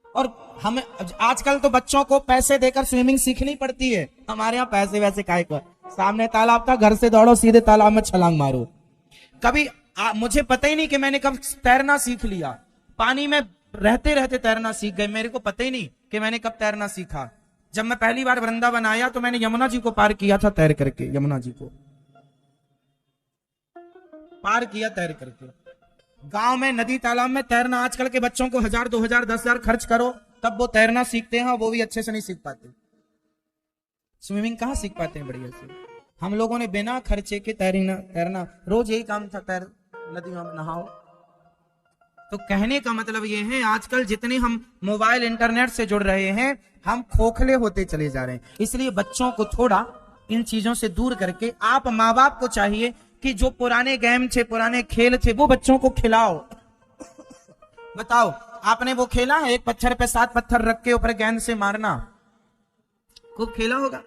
और हमें आजकल तो बच्चों को पैसे देकर स्विमिंग सीखनी पड़ती है, हमारे यहाँ पैसे वैसे काहे का, सामने तालाब था, घर से दौड़ो सीधे तालाब में छलांग मारो। कभी मुझे पता ही नहीं कि मैंने कब तैरना सीख लिया, पानी में रहते रहते तैरना सीख गए, मेरे को पता ही नहीं कि मैंने कब तैरना सीखा। जब मैं पहली बार वृंदावन आया तो मैंने यमुना जी को पार किया था तैर करके, यमुना जी को पार किया तैर करके। गांव में नदी तालाब में तैरना आजकल के बच्चों को 1000 2000 10,000 खर्च करो तब वो तैरना सीखते हैं, वो भी अच्छे से नहीं सीख पाते। स्विमिंग कहाँ सीख पाते हैं बढ़िया से। हम लोगों ने बिना खर्चे के तैरना रोज यही काम था, तैर नदियों में नहाओ। तो कहने का मतलब ये है आजकल जितने हम मोबाइल इंटरनेट से जुड़ रहे हैं हम खोखले होते चले जा रहे हैं। इसलिए बच्चों को थोड़ा इन चीजों से दूर करके आप माँ बाप को चाहिए कि जो पुराने गेम थे, पुराने खेल थे, वो बच्चों को खिलाओ। बताओ आपने वो खेला है, एक पत्थर पे 7 पत्थर रख के ऊपर गेंद से मारना, खूब खेला होगा।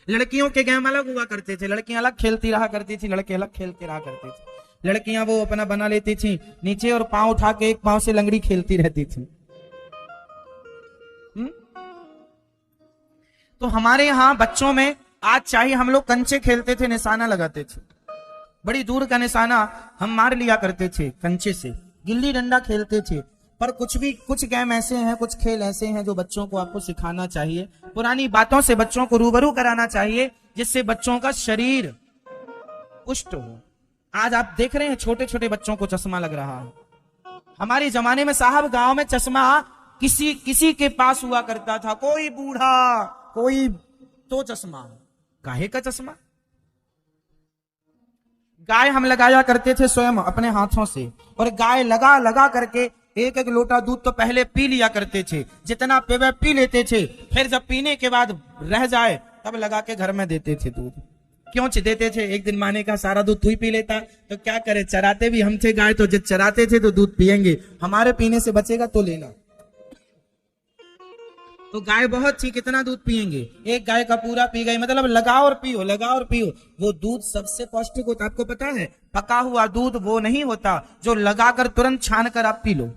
लड़कियों के गेम अलग हुआ करते थे, लड़कियां अलग खेलती रहा करती थी, लड़के अलग खेलते रहा करते थे। लड़कियां वो अपना बना लेती थी नीचे और पांव उठा के एक पांव से लंगड़ी खेलती रहती थी। तो हमारे यहां बच्चों में आज चाहिए, हम लोग कंचे खेलते थे, निशाना लगाते थे, बड़ी दूर का निशाना हम मार लिया करते थे कंचे से, गिल्ली डंडा खेलते थे। पर कुछ गेम ऐसे हैं, कुछ खेल ऐसे हैं जो बच्चों को आपको सिखाना चाहिए, पुरानी बातों से बच्चों को रूबरू कराना चाहिए, जिससे बच्चों का शरीर पुष्ट हो। आज आप देख रहे हैं छोटे छोटे बच्चों को चश्मा लग रहा है। हमारे जमाने में साहब गांव में चश्मा किसी के पास हुआ करता था, कोई बूढ़ा कोई तो चश्मा, काहे का चश्मा। गाय हम लगाया करते थे स्वयं अपने हाथों से, और गाय लगा लगा करके एक एक लोटा दूध तो पहले पी लिया करते थे, जितना पीवे पी लेते थे, फिर जब पीने के बाद रह जाए तब लगा के घर में देते थे दूध। क्यों देते थे? एक दिन माने का सारा दूध तू ही पी लेता, तो क्या करे, चराते भी हम थे गाय, तो जब चराते थे तो दूध पिएंगे, हमारे पीने से बचेगा तो लेना। तो गाय बहुत थी, कितना दूध पिएंगे, एक गाय का पूरा पी गई, मतलब लगाओ और पियो, लगाओ और पियो। वो दूध सबसे पौष्टिक होता, आपको पता है? पका हुआ दूध वो नहीं होता जो लगाकर तुरंत छान कर आप पी लो।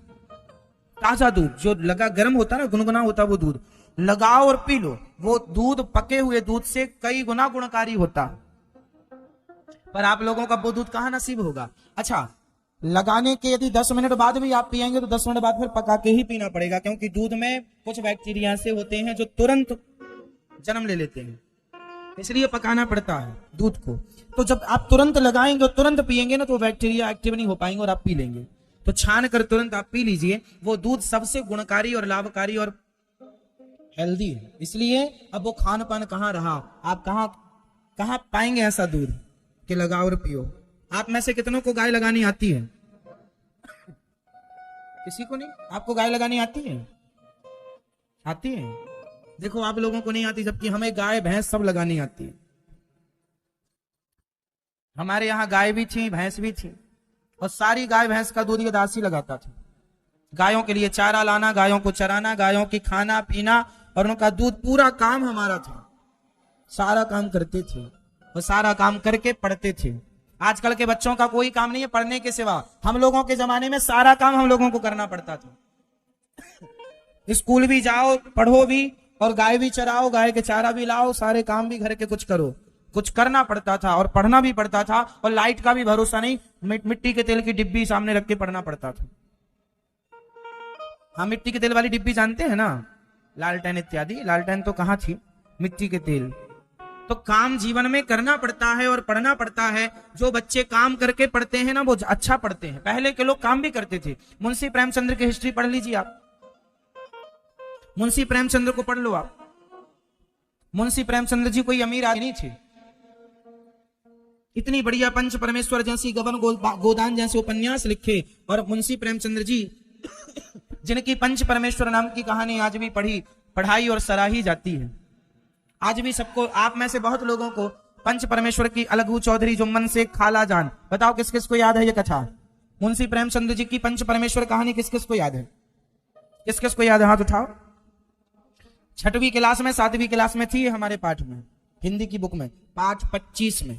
ताजा दूध जो लगा गर्म होता ना, गुनगुना होता, वो दूध लगाओ और पी लो। वो दूध पके हुए दूध से कई गुना गुणकारी होता, पर आप लोगों का वो दूध कहाँ नसीब होगा। अच्छा, लगाने के यदि 10 मिनट बाद भी आप पिएंगे तो 10 मिनट बाद फिर पका के ही पीना पड़ेगा, क्योंकि दूध में कुछ बैक्टीरिया से होते हैं जो तुरंत जन्म ले लेते हैं, इसलिए पकाना पड़ता है दूध को। तो जब आप तुरंत लगाएंगे और तुरंत पिएंगे ना, तो बैक्टीरिया एक्टिव नहीं हो पाएंगे और आप पी लेंगे। तो छान कर तुरंत आप पी लीजिए, वो दूध सबसे गुणकारी और लाभकारी और हेल्दी है। इसलिए अब वो खान पान कहाँ रहा, आप कहाँ पाएंगे ऐसा दूध कि लगाओ और पियो। आप में से कितनों को गाय लगानी आती है? किसी को नहीं? आपको गाय लगानी आती है? आती है? देखो आप लोगों को नहीं आती, जबकि हमें गाय भैंस सब लगानी आती है। हमारे यहाँ गाय भी थी, भैंस भी थी, और सारी गाय भैंस का दूध ये दासी लगाता था। गायों के लिए चारा लाना, गायों को चराना, गायों की खाना पीना और उनका दूध, पूरा काम हमारा था। सारा काम करते थे और सारा काम करके पढ़ते थे। आजकल के बच्चों का कोई काम नहीं है पढ़ने के सिवा। हम लोगों के जमाने में सारा काम हम लोगों को करना पड़ता था। स्कूल भी जाओ, पढ़ो भी, और गाय भी चराओ, गाय के चारा भी लाओ, सारे काम भी घर के कुछ करो, कुछ करना पड़ता था और पढ़ना भी पड़ता था। और लाइट का भी भरोसा नहीं, मिट्टी के तेल की डिब्बी सामने रख के पढ़ना पड़ता था। हाँ, मिट्टी के तेल वाली डिब्बी जानते हैं ना, लालटेन इत्यादि। लालटेन तो कहाँ थी, मिट्टी के तेल। तो काम जीवन में करना पड़ता है और पढ़ना पड़ता है। जो बच्चे काम करके पढ़ते हैं ना, वो अच्छा पढ़ते हैं। पहले के लोग काम भी करते थे। मुंशी प्रेमचंद्र की हिस्ट्री पढ़ लीजिए आप, मुंशी प्रेमचंद्र को पढ़ लो आप। मुंशी प्रेमचंद्र जी कोई अमीर आदमी नहीं थे। इतनी बढ़िया पंच परमेश्वर जैसी, गबन गोदान जैसे उपन्यास लिखे, और मुंशी प्रेमचंद्र जी जिनकी पंच परमेश्वर नाम की कहानी आज भी पढ़ाई और सराही जाती है। आज भी सबको, आप में से बहुत लोगों को पंच परमेश्वर की अलगू चौधरी, जुम्मन से खाला जान, बताओ किस किस को याद है ये कथा? मुंशी प्रेमचंद्र जी की पंच परमेश्वर कहानी किस किस को याद है? किस किस को याद है? हाथ उठाओ। 6वीं क्लास में, 7वीं क्लास में थी हमारे पाठ में, हिंदी की बुक में, पाठ 25 में।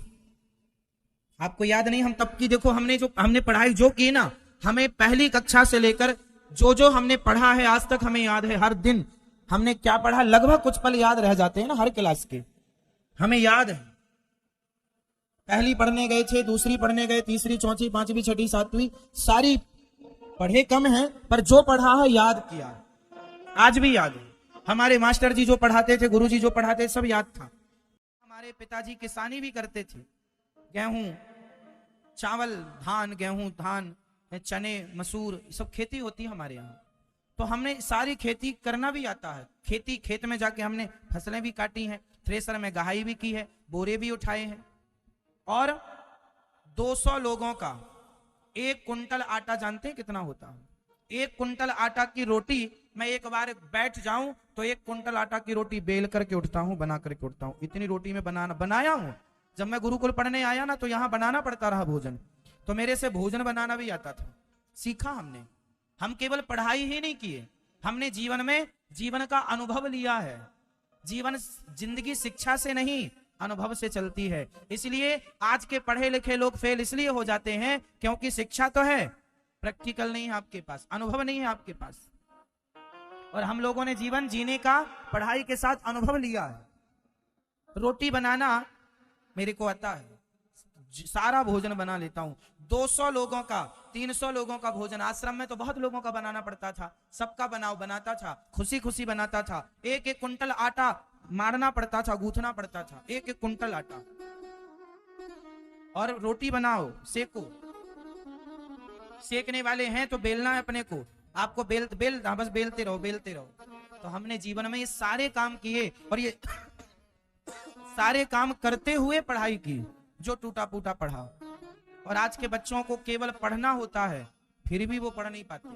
आपको याद नहीं? हम तब की देखो, हमने पढ़ाई जो की ना, हमें पहली कक्षा से लेकर जो हमने पढ़ा है आज तक हमें याद है। हर दिन हमने क्या पढ़ा, लगभग कुछ पल याद रह जाते हैं ना हर क्लास के, हमें याद है। पहली पढ़ने गए थे, दूसरी पढ़ने गए, तीसरी, चौथी, पांचवी, छठी, सातवीं, सारी पढ़े कम है, पर जो पढ़ा है याद किया, आज भी याद है। हमारे मास्टर जी जो पढ़ाते थे, गुरु जी जो पढ़ाते थे, सब याद था। हमारे पिताजी किसानी भी करते थे, गेहूं, चावल, धान, गेहूं, धान, चने, मसूर, सब खेती होती है हमारे यहाँ। तो हमने सारी खेती करना भी आता है। खेती, खेत में जाके हमने फसलें भी काटी हैं, थ्रेसर में गहाई भी की है, बोरे भी उठाए हैं। और 200 लोगों का 1 कुंटल आटा जानते हैं कितना होता है? 1 कुंटल आटा की रोटी, मैं एक बार बैठ जाऊं तो 1 कुंटल आटा की रोटी बेल करके उठता हूं, बना करके उठता हूं। इतनी रोटी में बनाया हूं। जब मैं गुरुकुल पढ़ने आया ना, तो यहां बनाना पड़ता रहा भोजन, तो मेरे से भोजन बनाना भी आता था, सीखा हमने। हम केवल पढ़ाई ही नहीं किए, हमने जीवन में जीवन का अनुभव लिया है। जिंदगी शिक्षा से नहीं, अनुभव से चलती है। इसलिए आज के पढ़े लिखे लोग फेल इसलिए हो जाते हैं क्योंकि शिक्षा तो है, प्रैक्टिकल नहीं है आपके पास, अनुभव नहीं है आपके पास। और हम लोगों ने जीवन जीने का पढ़ाई के साथ अनुभव लिया है। रोटी बनाना मेरे को आता है, सारा भोजन बना लेता हूं। 200 लोगों का, 300 लोगों का भोजन, आश्रम में तो बहुत लोगों का बनाना पड़ता था, सबका बनाता था, खुशी खुशी बनाता था। 1-1 कुंटल आटा मारना पड़ता था, गूंथना पड़ता था, 1-1 कुंटल आटा। और रोटी बनाओ, सेको, सेकने वाले हैं तो बेलना है अपने को, आपको बस बेलते रहो। तो हमने जीवन में ये सारे काम किए, और ये सारे काम करते हुए पढ़ाई की, जो टूटा फूटा पढ़ा। और आज के बच्चों को केवल पढ़ना होता है, फिर भी वो पढ़ नहीं पाते।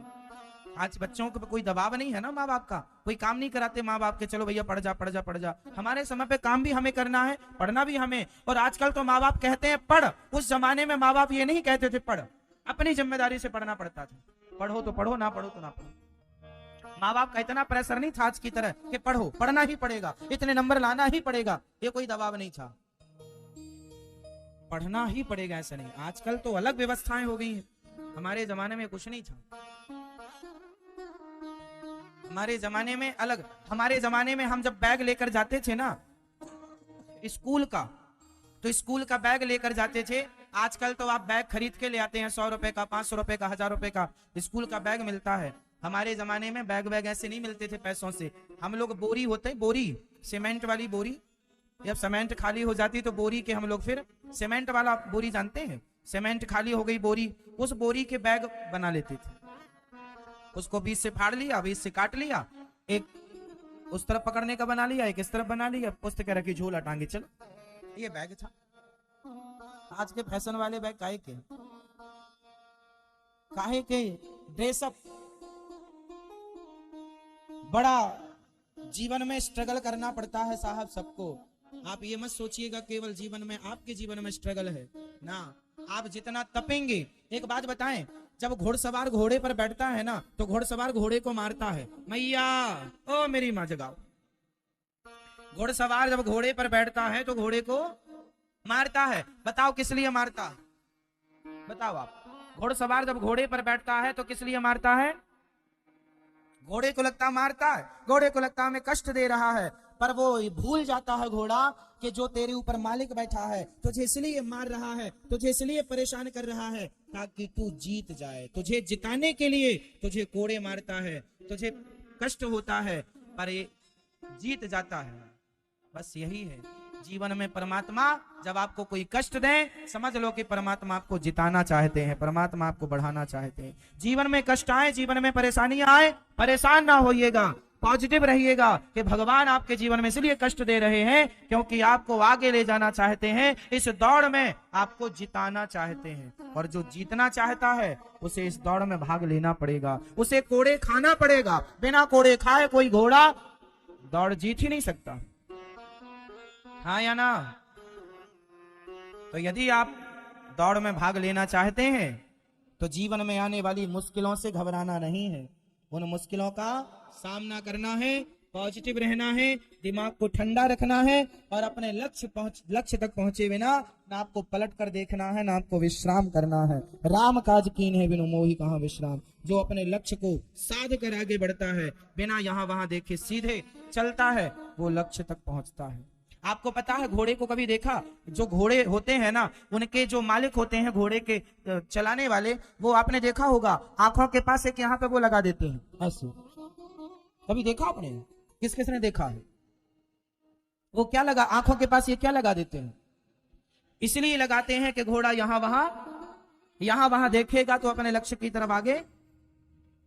आज बच्चों को कोई दबाव नहीं है ना, माँ बाप का कोई काम नहीं कराते माँ बाप के, चलो भैया पढ़ जा। हमारे समय पे काम भी हमें करना है, पढ़ना भी हमें। और आजकल तो माँ बाप कहते हैं पढ़, उस जमाने में माँ बाप ये नहीं कहते थे पढ़, अपनी जिम्मेदारी से पढ़ना पड़ता था। पढ़ो तो पढ़ो, ना पढ़ो तो ना पढ़ो। माँ बाप का इतना प्रेशर नहीं था आज की तरह कि पढ़ो, पढ़ना ही पड़ेगा, इतने नंबर लाना ही पड़ेगा, ये कोई दबाव नहीं था। पढ़ना ही पड़ेगा ऐसा नहीं। आजकल तो अलग व्यवस्थाएं हो गई हैं, हमारे जमाने में कुछ नहीं था। हमारे जमाने में अलग, हमारे जमाने में हम जब बैग लेकर जाते थे ना स्कूल का, तो स्कूल का बैग लेकर जाते थे। आजकल तो आप बैग खरीद के ले आते हैं, 100 रुपए का, 500 रुपए का, 1000 रुपए का स्कूल का बैग मिलता है। हमारे जमाने में बैग ऐसे नहीं मिलते थे पैसों से। हम लोग बोरी होते, बोरी, सीमेंट वाली बोरी, जब सीमेंट खाली हो जाती तो बोरी के हम लोग फिर सीमेंट वाला बोरी जानते हैं, सीमेंट खाली हो गई बोरी, उस बोरी के बैग बना लेते थे। उसको बीच से फाड़ लिया, बीच से काट लिया, एक उस तरफ पकड़ने का बना लिया, एक इस तरफ बना लिया, पुस्तक रखी, झोला टांगे, चलो, ये बैग था। आज के फैशन वाले बैग काहे के ड्रेसअप, बड़ा जीवन में स्ट्रगल करना पड़ता है साहब सबको। आप ये मत सोचिएगा केवल जीवन में, आपके जीवन में स्ट्रगल है ना, आप जितना तपेंगे। एक बात बताएं, जब घोड़सवार घोड़े पर बैठता है ना, तो घोड़सवार घोड़े को मारता है, मैया ओ मेरी माँ जगाओ। घोड़सवार जब घोड़े पर बैठता है तो घोड़े को मारता है, बताओ किस लिए मारता है? बताओ आप। घोड़सवार जब घोड़े पर बैठता है तो किस लिए मारता है? घोड़े को लगता मारता है, घोड़े को लगता हमें कष्ट दे रहा है, पर वो भूल जाता है घोड़ा कि जो तेरे ऊपर मालिक बैठा है, तुझे इसलिए मार रहा है, तुझे इसलिए परेशान कर रहा है ताकि तू जीत जाए। तुझे जिताने के लिए तुझे कोड़े मारता है, तुझे कष्ट होता है, पर ये जीत जाता है। बस यही है जीवन में। परमात्मा जब आपको कोई कष्ट दे, समझ लो कि परमात्मा आपको जिताना चाहते हैं, परमात्मा आपको बढ़ाना चाहते हैं। जीवन में कष्ट आए, जीवन में परेशानियां आए, परेशान ना होइएगा, पॉजिटिव रहिएगा कि भगवान आपके जीवन में इसलिए कष्ट दे रहे हैं क्योंकि आपको आगे ले जाना चाहते हैं, इस दौड़ में आपको जिताना चाहते हैं। और जो जीतना चाहता है उसे इस दौड़ में भाग लेना पड़ेगा, उसे कोड़े खाना पड़ेगा। बिना कोड़े खाए कोई घोड़ा दौड़ जीत ही नहीं सकता, हाँ या ना? तो यदि आप दौड़ में भाग लेना चाहते हैं तो जीवन में आने वाली मुश्किलों से घबराना नहीं है, उन मुश्किलों का सामना करना है, पॉजिटिव रहना है, दिमाग को ठंडा रखना है और अपने लक्ष्य तक पहुंचे बिना ना आपको पलट कर देखना है, ना आपको विश्राम करना है। राम काज कीन है बिनु मोहि कहां विश्राम। जो अपने लक्ष्य को साध कर आगे बढ़ता है, बिना यहाँ वहां देखे सीधे चलता है, वो लक्ष्य तक पहुंचता है। आपको पता है घोड़े को कभी देखा? जो घोड़े होते हैं ना, उनके जो मालिक होते हैं घोड़े के चलाने वाले, वो आपने देखा होगा आंखों के पास एक यहाँ पे वो लगा देते हैं ऐसे। कभी देखा आपने? किस किस ने देखा है? वो क्या लगा, आंखों के पास ये क्या लगा देते हैं? इसलिए लगाते हैं कि घोड़ा यहाँ वहां देखेगा तो अपने लक्ष्य की तरफ आगे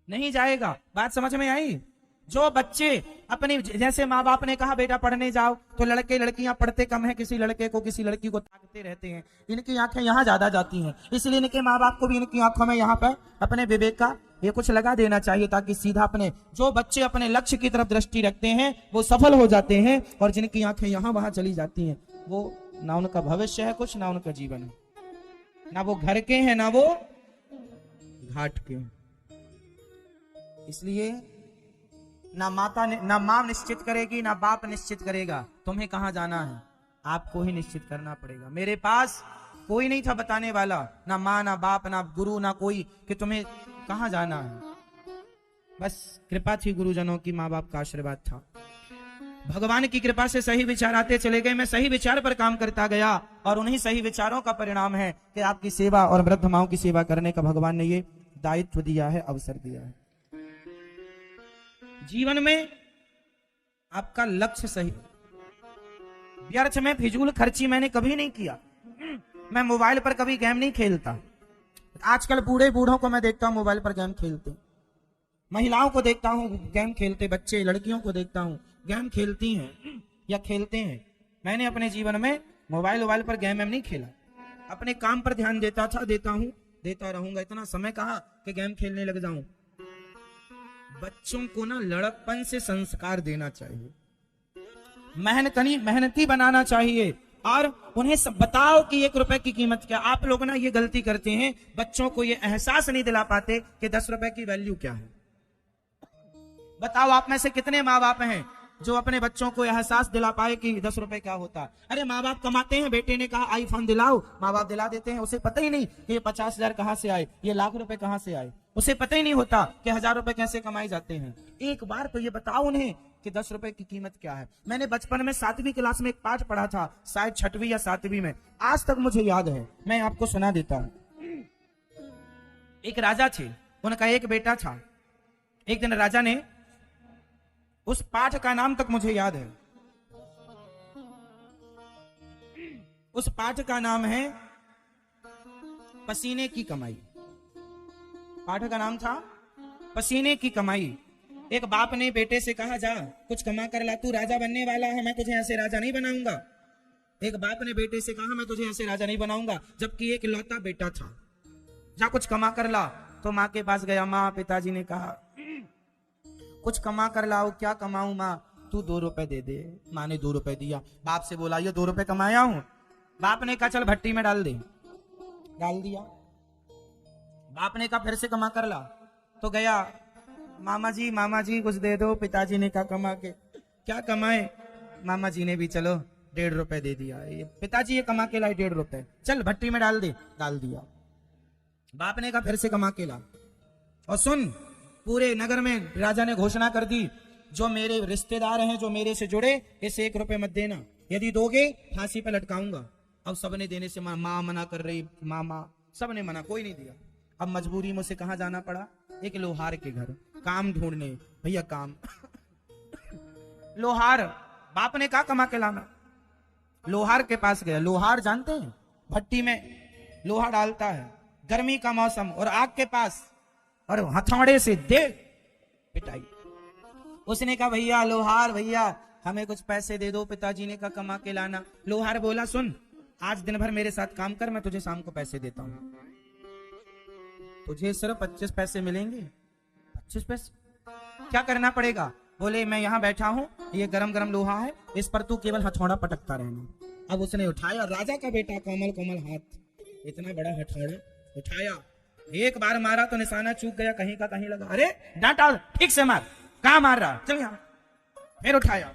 नहीं जाएगा। बात समझ में आई? जो बच्चे अपनी, जैसे माँ बाप ने कहा बेटा पढ़ने जाओ, तो लड़के लड़कियां पढ़ते कम है, किसी लड़के को किसी लड़की को ताकते रहते हैं, इनकी आंखें यहाँ ज्यादा जाती हैं, इसलिए इनके माँ बाप को भी इनकी आंखों में यहाँ पर अपने विवेक का ये कुछ लगा देना चाहिए, ताकि सीधा अपने, जो बच्चे अपने लक्ष्य की तरफ दृष्टि रखते हैं वो सफल हो जाते हैं, और जिनकी आंखें यहाँ वहां चली जाती हैं वो ना उनका भविष्य है कुछ, ना उनका जीवन है, ना वो घर के हैं ना वो घाट के हैं। इसलिए ना माँ निश्चित करेगी, ना बाप निश्चित करेगा तुम्हें कहां जाना है, आपको ही निश्चित करना पड़ेगा। मेरे पास कोई नहीं था बताने वाला, ना माँ ना बाप ना गुरु ना कोई, कि तुम्हें कहां जाना है। बस कृपा थी गुरुजनों की, माँ बाप का आशीर्वाद था, भगवान की कृपा से सही विचार आते चले गए। मैं सही विचार पर काम करता गया, और उन्हीं सही विचारों का परिणाम है कि आपकी सेवा और वृद्ध माओं की सेवा करने का भगवान ने ये दायित्व दिया है, अवसर दिया है। जीवन में आपका लक्ष्य सही, व्यर्थ में फिजूल खर्ची मैंने कभी नहीं किया। मैं मोबाइल पर कभी गेम नहीं खेलता। आजकल बूढ़ों को मैं देखता हूं मोबाइल पर गेम खेलते, महिलाओं को देखता हूं गेम खेलते, बच्चे लड़कियों को देखता हूं गेम खेलती हैं या खेलते हैं। मैंने अपने जीवन में मोबाइल पर गेम नहीं खेला, अपने काम पर ध्यान देता था, देता हूं, देता रहूंगा। इतना समय कहा कि गेम खेलने लग जाऊं। बच्चों को ना लड़कपन से संस्कार देना चाहिए, मेहनती बनाना चाहिए, और उन्हें बताओ कि 1 रुपए की कीमत क्या। आप लोग ना ये गलती करते हैं, बच्चों को ये एहसास नहीं दिला पाते कि 10 रुपए की वैल्यू क्या है। बताओ आप में से कितने माँ बाप हैं जो अपने बच्चों को एहसास दिला पाए कि 10 रुपए क्या होता है। अरे माँ बाप कमाते हैं, बेटे ने कहा आईफोन दिलाओ, माँ बाप दिला देते हैं, उसे पता ही नहीं कि ये 50,000 कहां से आए, ये लाख रुपए कहां से आए, उसे पता ही नहीं होता कि 1000 रुपए कैसे कमाए जाते हैं। एक बार तो ये बताओ उन्हें कि 10 रुपए की कीमत क्या है। मैंने बचपन में 7वीं क्लास में एक पाठ पढ़ा था, शायद 6वीं या 7वीं में, आज तक मुझे याद है, मैं आपको सुना देता हूं। एक राजा थे, उनका एक बेटा था। एक दिन राजा ने, उस पाठ का नाम तक मुझे याद है, उस पाठ का नाम है पसीने की कमाई। पाठ का नाम था पसीने की कमाई। एक बाप ने बेटे से कहा जा कुछ कमा कर ला, तू राजा बनने वाला है, मैं तुझे ऐसे राजा नहीं बनाऊंगा। एक बाप ने बेटे से कहा मैं तुझे ऐसे राजा नहीं बनाऊंगा, जबकि एक लौता बेटा था। जा कुछ कमा कर ला। तो माँ के पास गया, माँ, पिताजी ने कहा कुछ कमा कर लाओ। क्या कमाऊं माँ? तू 2 रुपए दे दे। माँ ने 2 रुपए दिया। बाप से बोला ये 2 रुपए कमाया हूं। बाप ने कहा चल भट्टी में डाल दे, डाल दिया। बाप ने कहा फिर से कमा कर ला। तो गया, मामा जी कुछ दे दो। पिताजी ने कहा कमा के क्या कमाए? मामा जी ने भी चलो 1.5 रुपए दे दिया। ये पिताजी ये कमा के लाए 1.5 रुपए, चल भट्टी में डाल दे, डाल दिया। बाप ने कहा फिर से कमा के ला। और सुन, पूरे नगर में राजा ने घोषणा कर दी, जो मेरे रिश्तेदार हैं, जो मेरे से जुड़े, इसे 1 रुपए मत देना, यदि दोगे फांसी पे लटकाऊंगा। अब सबने देने से माँ मना कर रही, मामा सबने मना, कोई नहीं दिया। अब मजबूरी में उसे कहाँ जाना पड़ा? एक लोहार के घर काम ढूंढने। भैया काम लोहार। बाप ने कहा कमा के लाना। लोहार के पास गया। लोहार जानते हैं भट्टी में लोहा डालता है, गर्मी का मौसम, और आग के पास, और हथौड़े से दे पिटाई। उसने कहा भैया लोहार भैया हमें कुछ पैसे दे दो। पिताजी ने कहा कमा के लाना। लोहार बोला सुन, आज दिन भर मेरे साथ काम कर, मैं तुझे शाम को पैसे देता हूं। तुझे सिर्फ 25 पैसे मिलेंगे। 25 पैसे? क्या करना पड़ेगा? बोले मैं यहाँ बैठा हूँ, ये गरम गरम लोहा है, इस पर तू केवल हथौड़ा पटकता रहना। अब उसने उठाया, राजा का बेटा, कोमल कोमल हाथ, इतना बड़ा हथौड़ा उठाया, एक बार मारा तो निशाना चूक गया, कहीं का कहीं लगा। अरे डांटा, ठीक से मार। कहाँ मार रहा? चल यहाँ। फिर उठाया,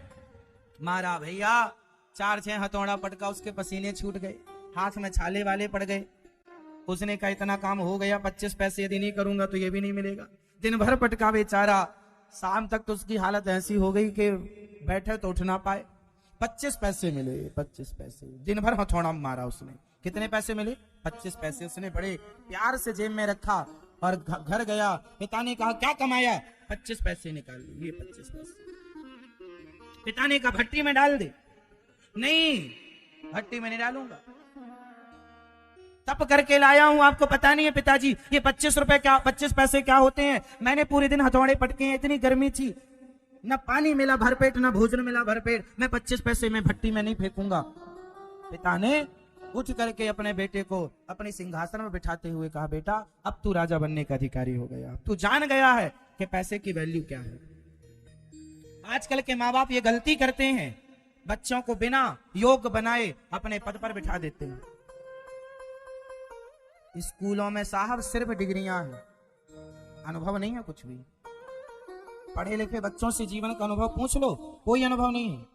मारा। भैया 4-6 हथौड़ा पटका, उसके पसीने छूट गए, हाथ में छाले वाले पड़ गए। उसने कहा इतना काम हो गया, 25 पैसे यदि नहीं करूंगा तो ये भी नहीं मिलेगा। दिन भर पटका बेचारा, शाम तक तो उसकी हालत ऐसी हो गई कि बैठे तो उठ ना पाए। 25 पैसे मिले, 25 पैसे, दिन भर हथौड़ा मारा उसने। कितने पैसे मिले? 25 पैसे। उसने बड़े प्यार से जेब में रखा और घर गया। पिता ने कहा क्या कमाया? 25 पैसे निकाल लिए, 25 पैसे। पिता ने कहा भट्टी में डाल दे। नहीं, भट्टी में नहीं डालूंगा, तप करके लाया हूं। आपको पता नहीं है पिताजी ये 25 रुपए क्या, 25 पैसे क्या होते हैं? मैंने पूरे दिन हथौड़े पटके हैं, इतनी गर्मी थी, न पानी मिला भरपेट, न भोजन मिला भरपेट, मैं 25 पैसे में भट्टी में नहीं फेंकूंगा। पिता ने उठ करके अपने बेटे को अपने सिंहासन में बिठाते हुए कहा बेटा अब तू राजा बनने का अधिकारी हो गया, तू जान गया है कि पैसे की वैल्यू क्या है। आजकल के माँ बाप ये गलती करते हैं, बच्चों को बिना योग्य बनाए अपने पद पर बिठा देते हैं। स्कूलों में साहब सिर्फ डिग्रियां हैं, अनुभव नहीं है कुछ भी। पढ़े लिखे बच्चों से जीवन का अनुभव पूछ लो, कोई अनुभव नहीं है।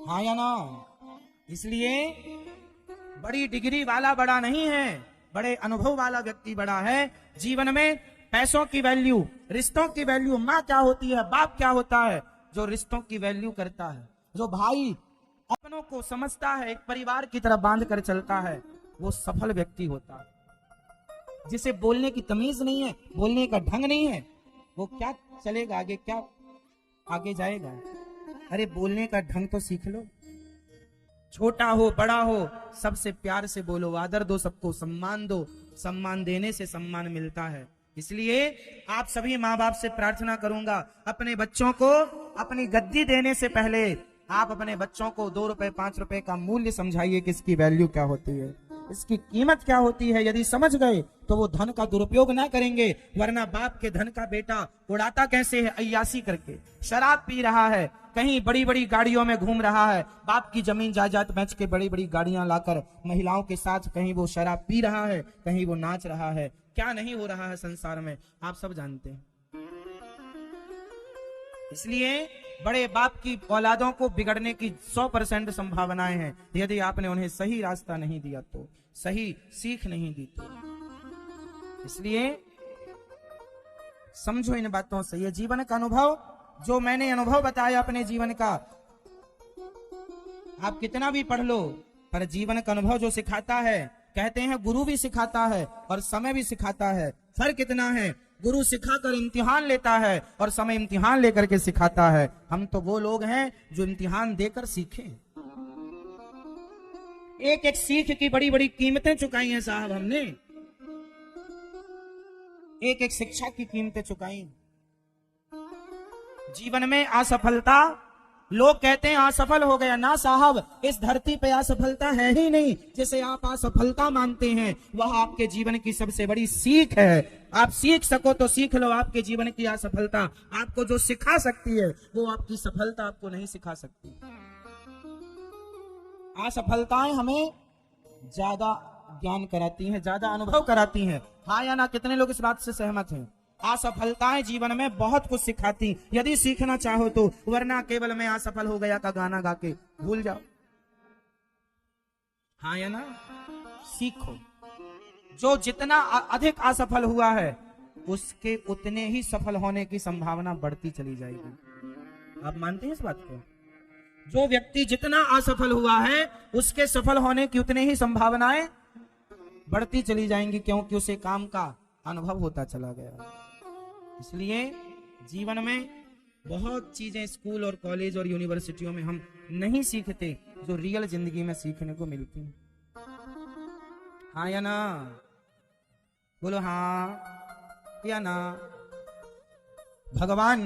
हाँ या ना? इसलिए बड़ी डिग्री वाला बड़ा नहीं है, बड़े अनुभव वाला व्यक्ति बड़ा है। जीवन में पैसों की वैल्यू, रिश्तों की वैल्यू, माँ क्या होती है, बाप क्या होता है, जो रिश्तों की वैल्यू करता है, जो भाई अपनों को समझता है, एक परिवार की तरह बांध कर चलता है, वो सफल व्यक्ति होता है। जिसे बोलने की तमीज नहीं है, बोलने का ढंग नहीं है, वो क्या चलेगा आगे, क्या आगे जाएगा? अरे बोलने का ढंग तो सीख लो। छोटा हो बड़ा हो सबसे प्यार से बोलो, आदर दो, सबको सम्मान दो। सम्मान देने से सम्मान मिलता है। इसलिए आप सभी माँ बाप से प्रार्थना करूंगा, अपने बच्चों को अपनी गद्दी देने से पहले आप अपने बच्चों को 2 रुपए 5 रुपए का मूल्य समझाइए कि इसकी वैल्यू क्या होती है, इसकी कीमत क्या होती है। यदि समझ गए तो वो धन का दुरुपयोग ना करेंगे, वरना बाप के धन का बेटा उड़ाता कैसे है? अय्यासी करके, शराब पी रहा है, कहीं बड़ी बड़ी गाड़ियों में घूम रहा है, बाप की जमीन जायदाद बेच के बड़ी बड़ी गाड़ियां लाकर महिलाओं के साथ कहीं वो शराब पी रहा है, कहीं वो नाच रहा है। क्या नहीं हो रहा है संसार में, आप सब जानते हैं। इसलिए बड़े बाप की औलादों को बिगड़ने की 100% संभावनाएं हैं, यदि आपने उन्हें सही रास्ता नहीं दिया तो, सही सीख नहीं दी तो। इसलिए समझो इन बातों से। ये जीवन का अनुभव, जो मैंने अनुभव बताया अपने जीवन का, आप कितना भी पढ़ लो, पर जीवन का अनुभव जो सिखाता है, कहते हैं गुरु भी सिखाता है और समय भी सिखाता है। फर्क कितना है? गुरु सिखाकर इम्तिहान लेता है और समय इम्तिहान लेकर के सिखाता है। हम तो वो लोग हैं जो इम्तिहान देकर सीखे। एक एक सीख की बड़ी बड़ी कीमतें चुकाई हैं साहब हमने, एक एक शिक्षा की कीमतें चुकाई। जीवन में असफलता, लोग कहते हैं असफल हो गया, ना साहब, इस धरती पे असफलता है ही नहीं। जिसे आप असफलता मानते हैं वह आपके जीवन की सबसे बड़ी सीख है। आप सीख सको तो सीख लो आपके जीवन की असफलता। आपको जो सिखा सकती है वो आपकी सफलता आपको नहीं सिखा सकती। असफलताएं हमें ज्यादा ज्ञान कराती हैं, ज्यादा अनुभव कराती हैं। हाँ या ना? कितने लोग इस बात से सहमत हैं? असफलताएं जीवन में बहुत कुछ सिखाती, यदि सीखना चाहो तो, वरना केवल मैं असफल हो गया का गाना गा के भूल जाओ। हाँ या ना? सीखो। जो जितना अधिक असफल हुआ है उसके उतने ही सफल होने की संभावना बढ़ती चली जाएगी। आप मानते हैं इस बात को? जो व्यक्ति जितना असफल हुआ है उसके सफल होने की उतनी ही संभावनाएं बढ़ती चली जाएंगी, क्योंकि उसे काम का अनुभव होता चला गया। इसलिए जीवन में बहुत चीजें स्कूल और कॉलेज और यूनिवर्सिटियों में हम नहीं सीखते जो रियल जिंदगी में सीखने को मिलती हैं। हाँ या ना? बोलो हाँ या ना? भगवान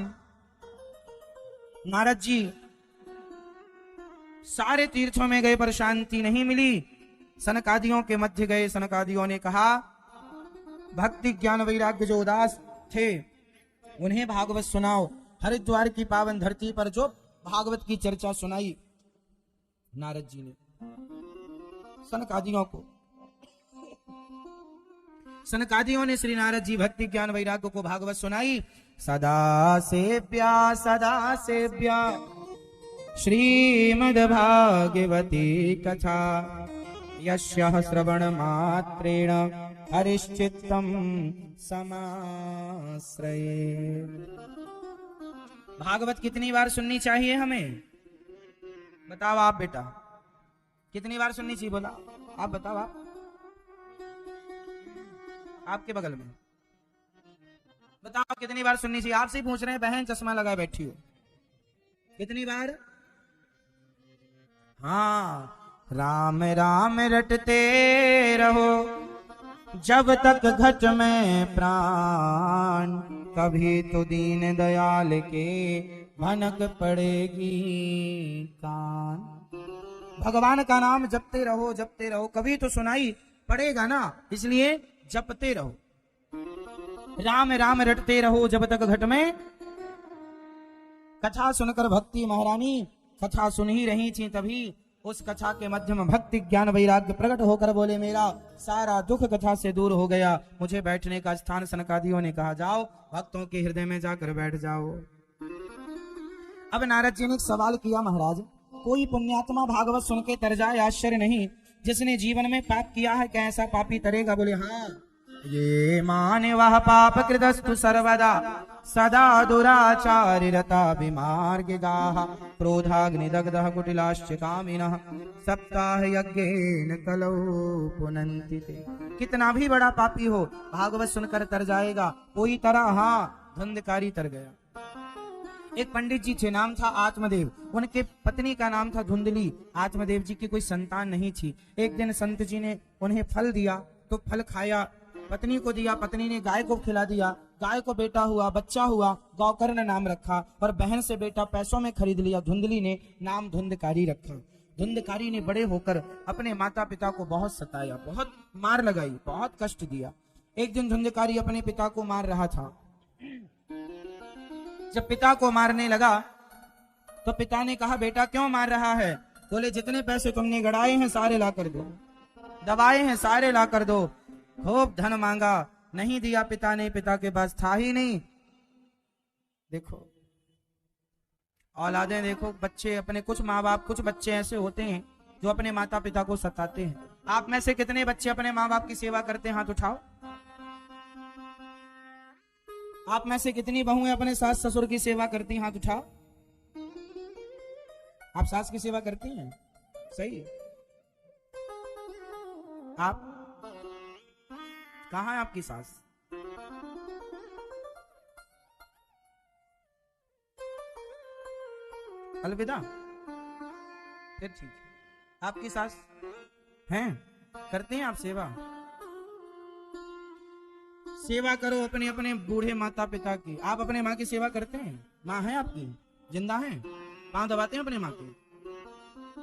नारद जी सारे तीर्थों में गए पर शांति नहीं मिली। सनकादियों के मध्य गए, सनकादियों ने कहा भक्ति ज्ञान वैराग्य जो उदास थे उन्हें भागवत सुनाओ। हरिद्वार की पावन धरती पर जो भागवत की चर्चा सुनाई नारद जी ने सनकादियों को। सनकादियों ने श्री नारद जी भक्ति ज्ञान वैराग्य को भागवत सुनाई। सदा सेव्या श्रीमद् भागवती कथा यस्याः श्रवण मात्रेण हरिश्चित्तम् समाश्रये। भागवत कितनी बार सुननी चाहिए हमें? बताओ आप बेटा, कितनी बार सुननी चाहिए? बोला आप, बताओ आप, आपके बगल में बताओ कितनी बार सुननी चाहिए? आपसे ही पूछ रहे हैं, बहन चश्मा लगाए बैठी हो, कितनी बार? हाँ, राम राम रटते रहो जब तक घट में प्राण, कभी तो दीन दयाल के भनक पड़ेगी कान। भगवान का नाम जपते रहो, जपते रहो, कभी तो सुनाई पड़ेगा ना, इसलिए जपते रहो। राम राम रटते रहो जब तक घट में। कथा सुनकर भक्ति महारानी कथा सुन ही रही थी, तभी उस कथा के मध्य में भक्ति ज्ञान वैराग्य प्रकट होकर बोले, मेरा सारा दुख कथा से दूर हो गया, मुझे बैठने का स्थान सनकादियों ने कहा, जाओ भक्तों के हृदय में जाकर बैठ जाओ। अब नारद जी ने एक सवाल किया, महाराज कोई पुण्यात्मा भागवत सुन के तर जाए, आश्चर्य नहीं, जिसने जीवन में पाप किया है क्या ऐसा पापी तरेगा? बोले हाँ, ये माने वह पाप कृतस्तु सर्वदा सदा दुराचारिरता विमार्ग गाः, क्रोधाग्निदग्धः कुटिलाश्च कामिनः, सप्ताह यज्ञेन कलौ पुनन्ति ते। कितना भी बड़ा पापी हो भागवत सुनकर तर जाएगा। कोई तरा, हाँ, धुंधकारी तर गया। एक पंडित जी थे, नाम था आत्मदेव, उनके पत्नी का नाम था धुंधली। आत्मदेव जी की कोई संतान नहीं थी। एक दिन संत जी ने उन्हें फल दिया तो फल खाया, पत्नी को दिया, पत्नी ने गाय को खिला दिया, गाय को बेटा हुआ, बच्चा हुआ, गौकर्ण नाम रखा, और बहन से बेटा पैसों में खरीद लिया, धुंधली ने नाम धुंधकारी रखा। धुंधकारी ने बड़े होकर अपने माता पिता को बहुत सताया, बहुत मार लगाई, बहुत कष्ट दिया। एक दिन धुंधकारी अपने पिता को मार रहा था। जब पिता को मारने लगा तो पिता ने कहा, बेटा क्यों मार रहा है? बोले, जितने पैसे तुमने गड़ाए हैं सारे ला कर दो, दबाए हैं सारे ला कर दो। खूब धन मांगा, नहीं दिया पिता ने, पिता के पास था ही नहीं। देखो औलादें, देखो बच्चे अपने, कुछ माँ बाप, कुछ बच्चे ऐसे होते हैं जो अपने माता पिता को सताते हैं। आप में से कितने बच्चे अपने माँ बाप की सेवा करते हैं? हाथ उठाओ। आप में से कितनी बहुएं अपने सास ससुर की सेवा करती हैं? हाथ उठाओ। आप सास की सेवा करती हैं? सही है। आप कहाँ है आपकी सास? अलविदा, फिर ठीक है। आपकी सास हैं, करते हैं आप सेवा? सेवा करो अपने अपने बूढ़े माता पिता की। आप अपने माँ की सेवा करते हैं? माँ है आपकी, जिंदा है? पांव दबाते हैं अपने माँ के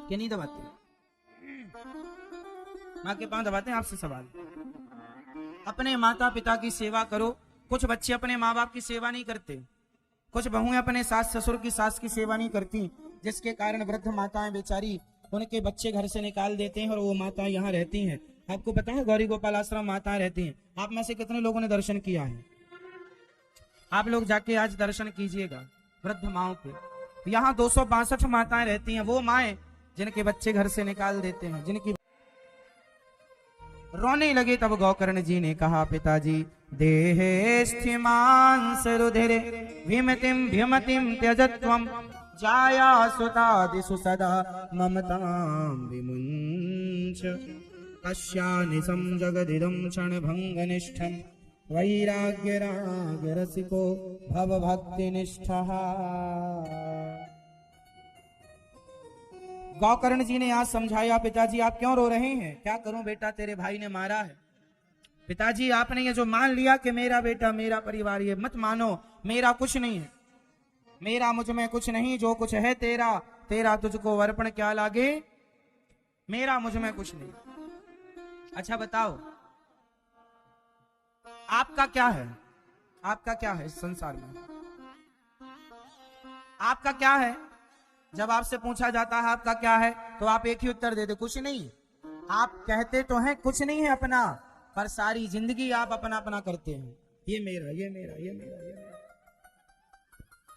कि नहीं दबाते? माँ के पांव दबाते हैं? आपसे सवाल। अपने माता पिता की सेवा करो। कुछ बच्चे अपने माँ बाप की सेवा नहीं करते, कुछ बहुएं अपने सास ससुर की सास की सेवा नहीं करती, जिसके कारण वृद्ध माताएं बेचारी उनके बच्चे घर से निकाल देते हैं और वो माताएं यहाँ रहती हैं। आपको पता है गौरी गोपाल आश्रम माताएं रहती हैं। आप में से कितने लोगों ने दर्शन किया है? आप लोग जाके आज दर्शन कीजिएगा वृद्ध माओं के। यहाँ 262 माताएं रहती हैं, वो माएं जिनके बच्चे घर से निकाल देते हैं, जिनकी रोने लगे। तब गौकर्ण जी ने कहा, पिताजी देहे स्थिमांस रुधिरे विमतिम भ्यमतिम त्यजत्वम जाया सुतादिषु सदा ममतां विमुञ्च कस्यानिशं जगदिदं क्षणभङ्गनिष्ठं वैराग्यरागरसिको भवभक्तिनिष्ठः। गौकर्ण जी ने आज समझाया, पिताजी आप क्यों रो रहे हैं? क्या करूं बेटा, तेरे भाई ने मारा है। पिताजी आपने ये जो मान लिया कि मेरा बेटा मेरा परिवार, ये मत मानो, मेरा कुछ नहीं है, मेरा मुझ में कुछ नहीं, जो कुछ है तेरा, तेरा तुझको अर्पण क्या लागे, मेरा मुझ में कुछ नहीं। अच्छा बताओ आपका क्या है? आपका क्या है इस संसार में? आपका क्या है? जब आपसे पूछा जाता है आपका क्या है, तो आप एक ही उत्तर देते, कुछ नहीं। आप कहते तो हैं कुछ नहीं है अपना, पर सारी जिंदगी आप अपना अपना करते हैं। ये मेरा, ये मेरा, ये मेरा, ये मेरा,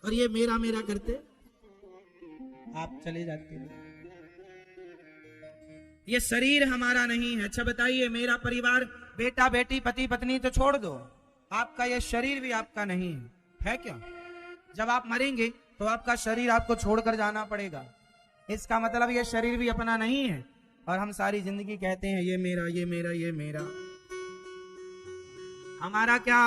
और ये मेरा मेरा करते आप चले जाते हैं। ये शरीर हमारा नहीं है। अच्छा बताइए, मेरा परिवार, बेटा बेटी पति पत्नी तो छोड़ दो, आपका ये शरीर भी आपका नहीं है क्या? जब आप मरेंगे तो आपका शरीर आपको छोड़कर जाना पड़ेगा। इसका मतलब ये शरीर भी अपना नहीं है। और हम सारी जिंदगी कहते हैं ये मेरा, ये मेरा, ये मेरा। हमारा क्या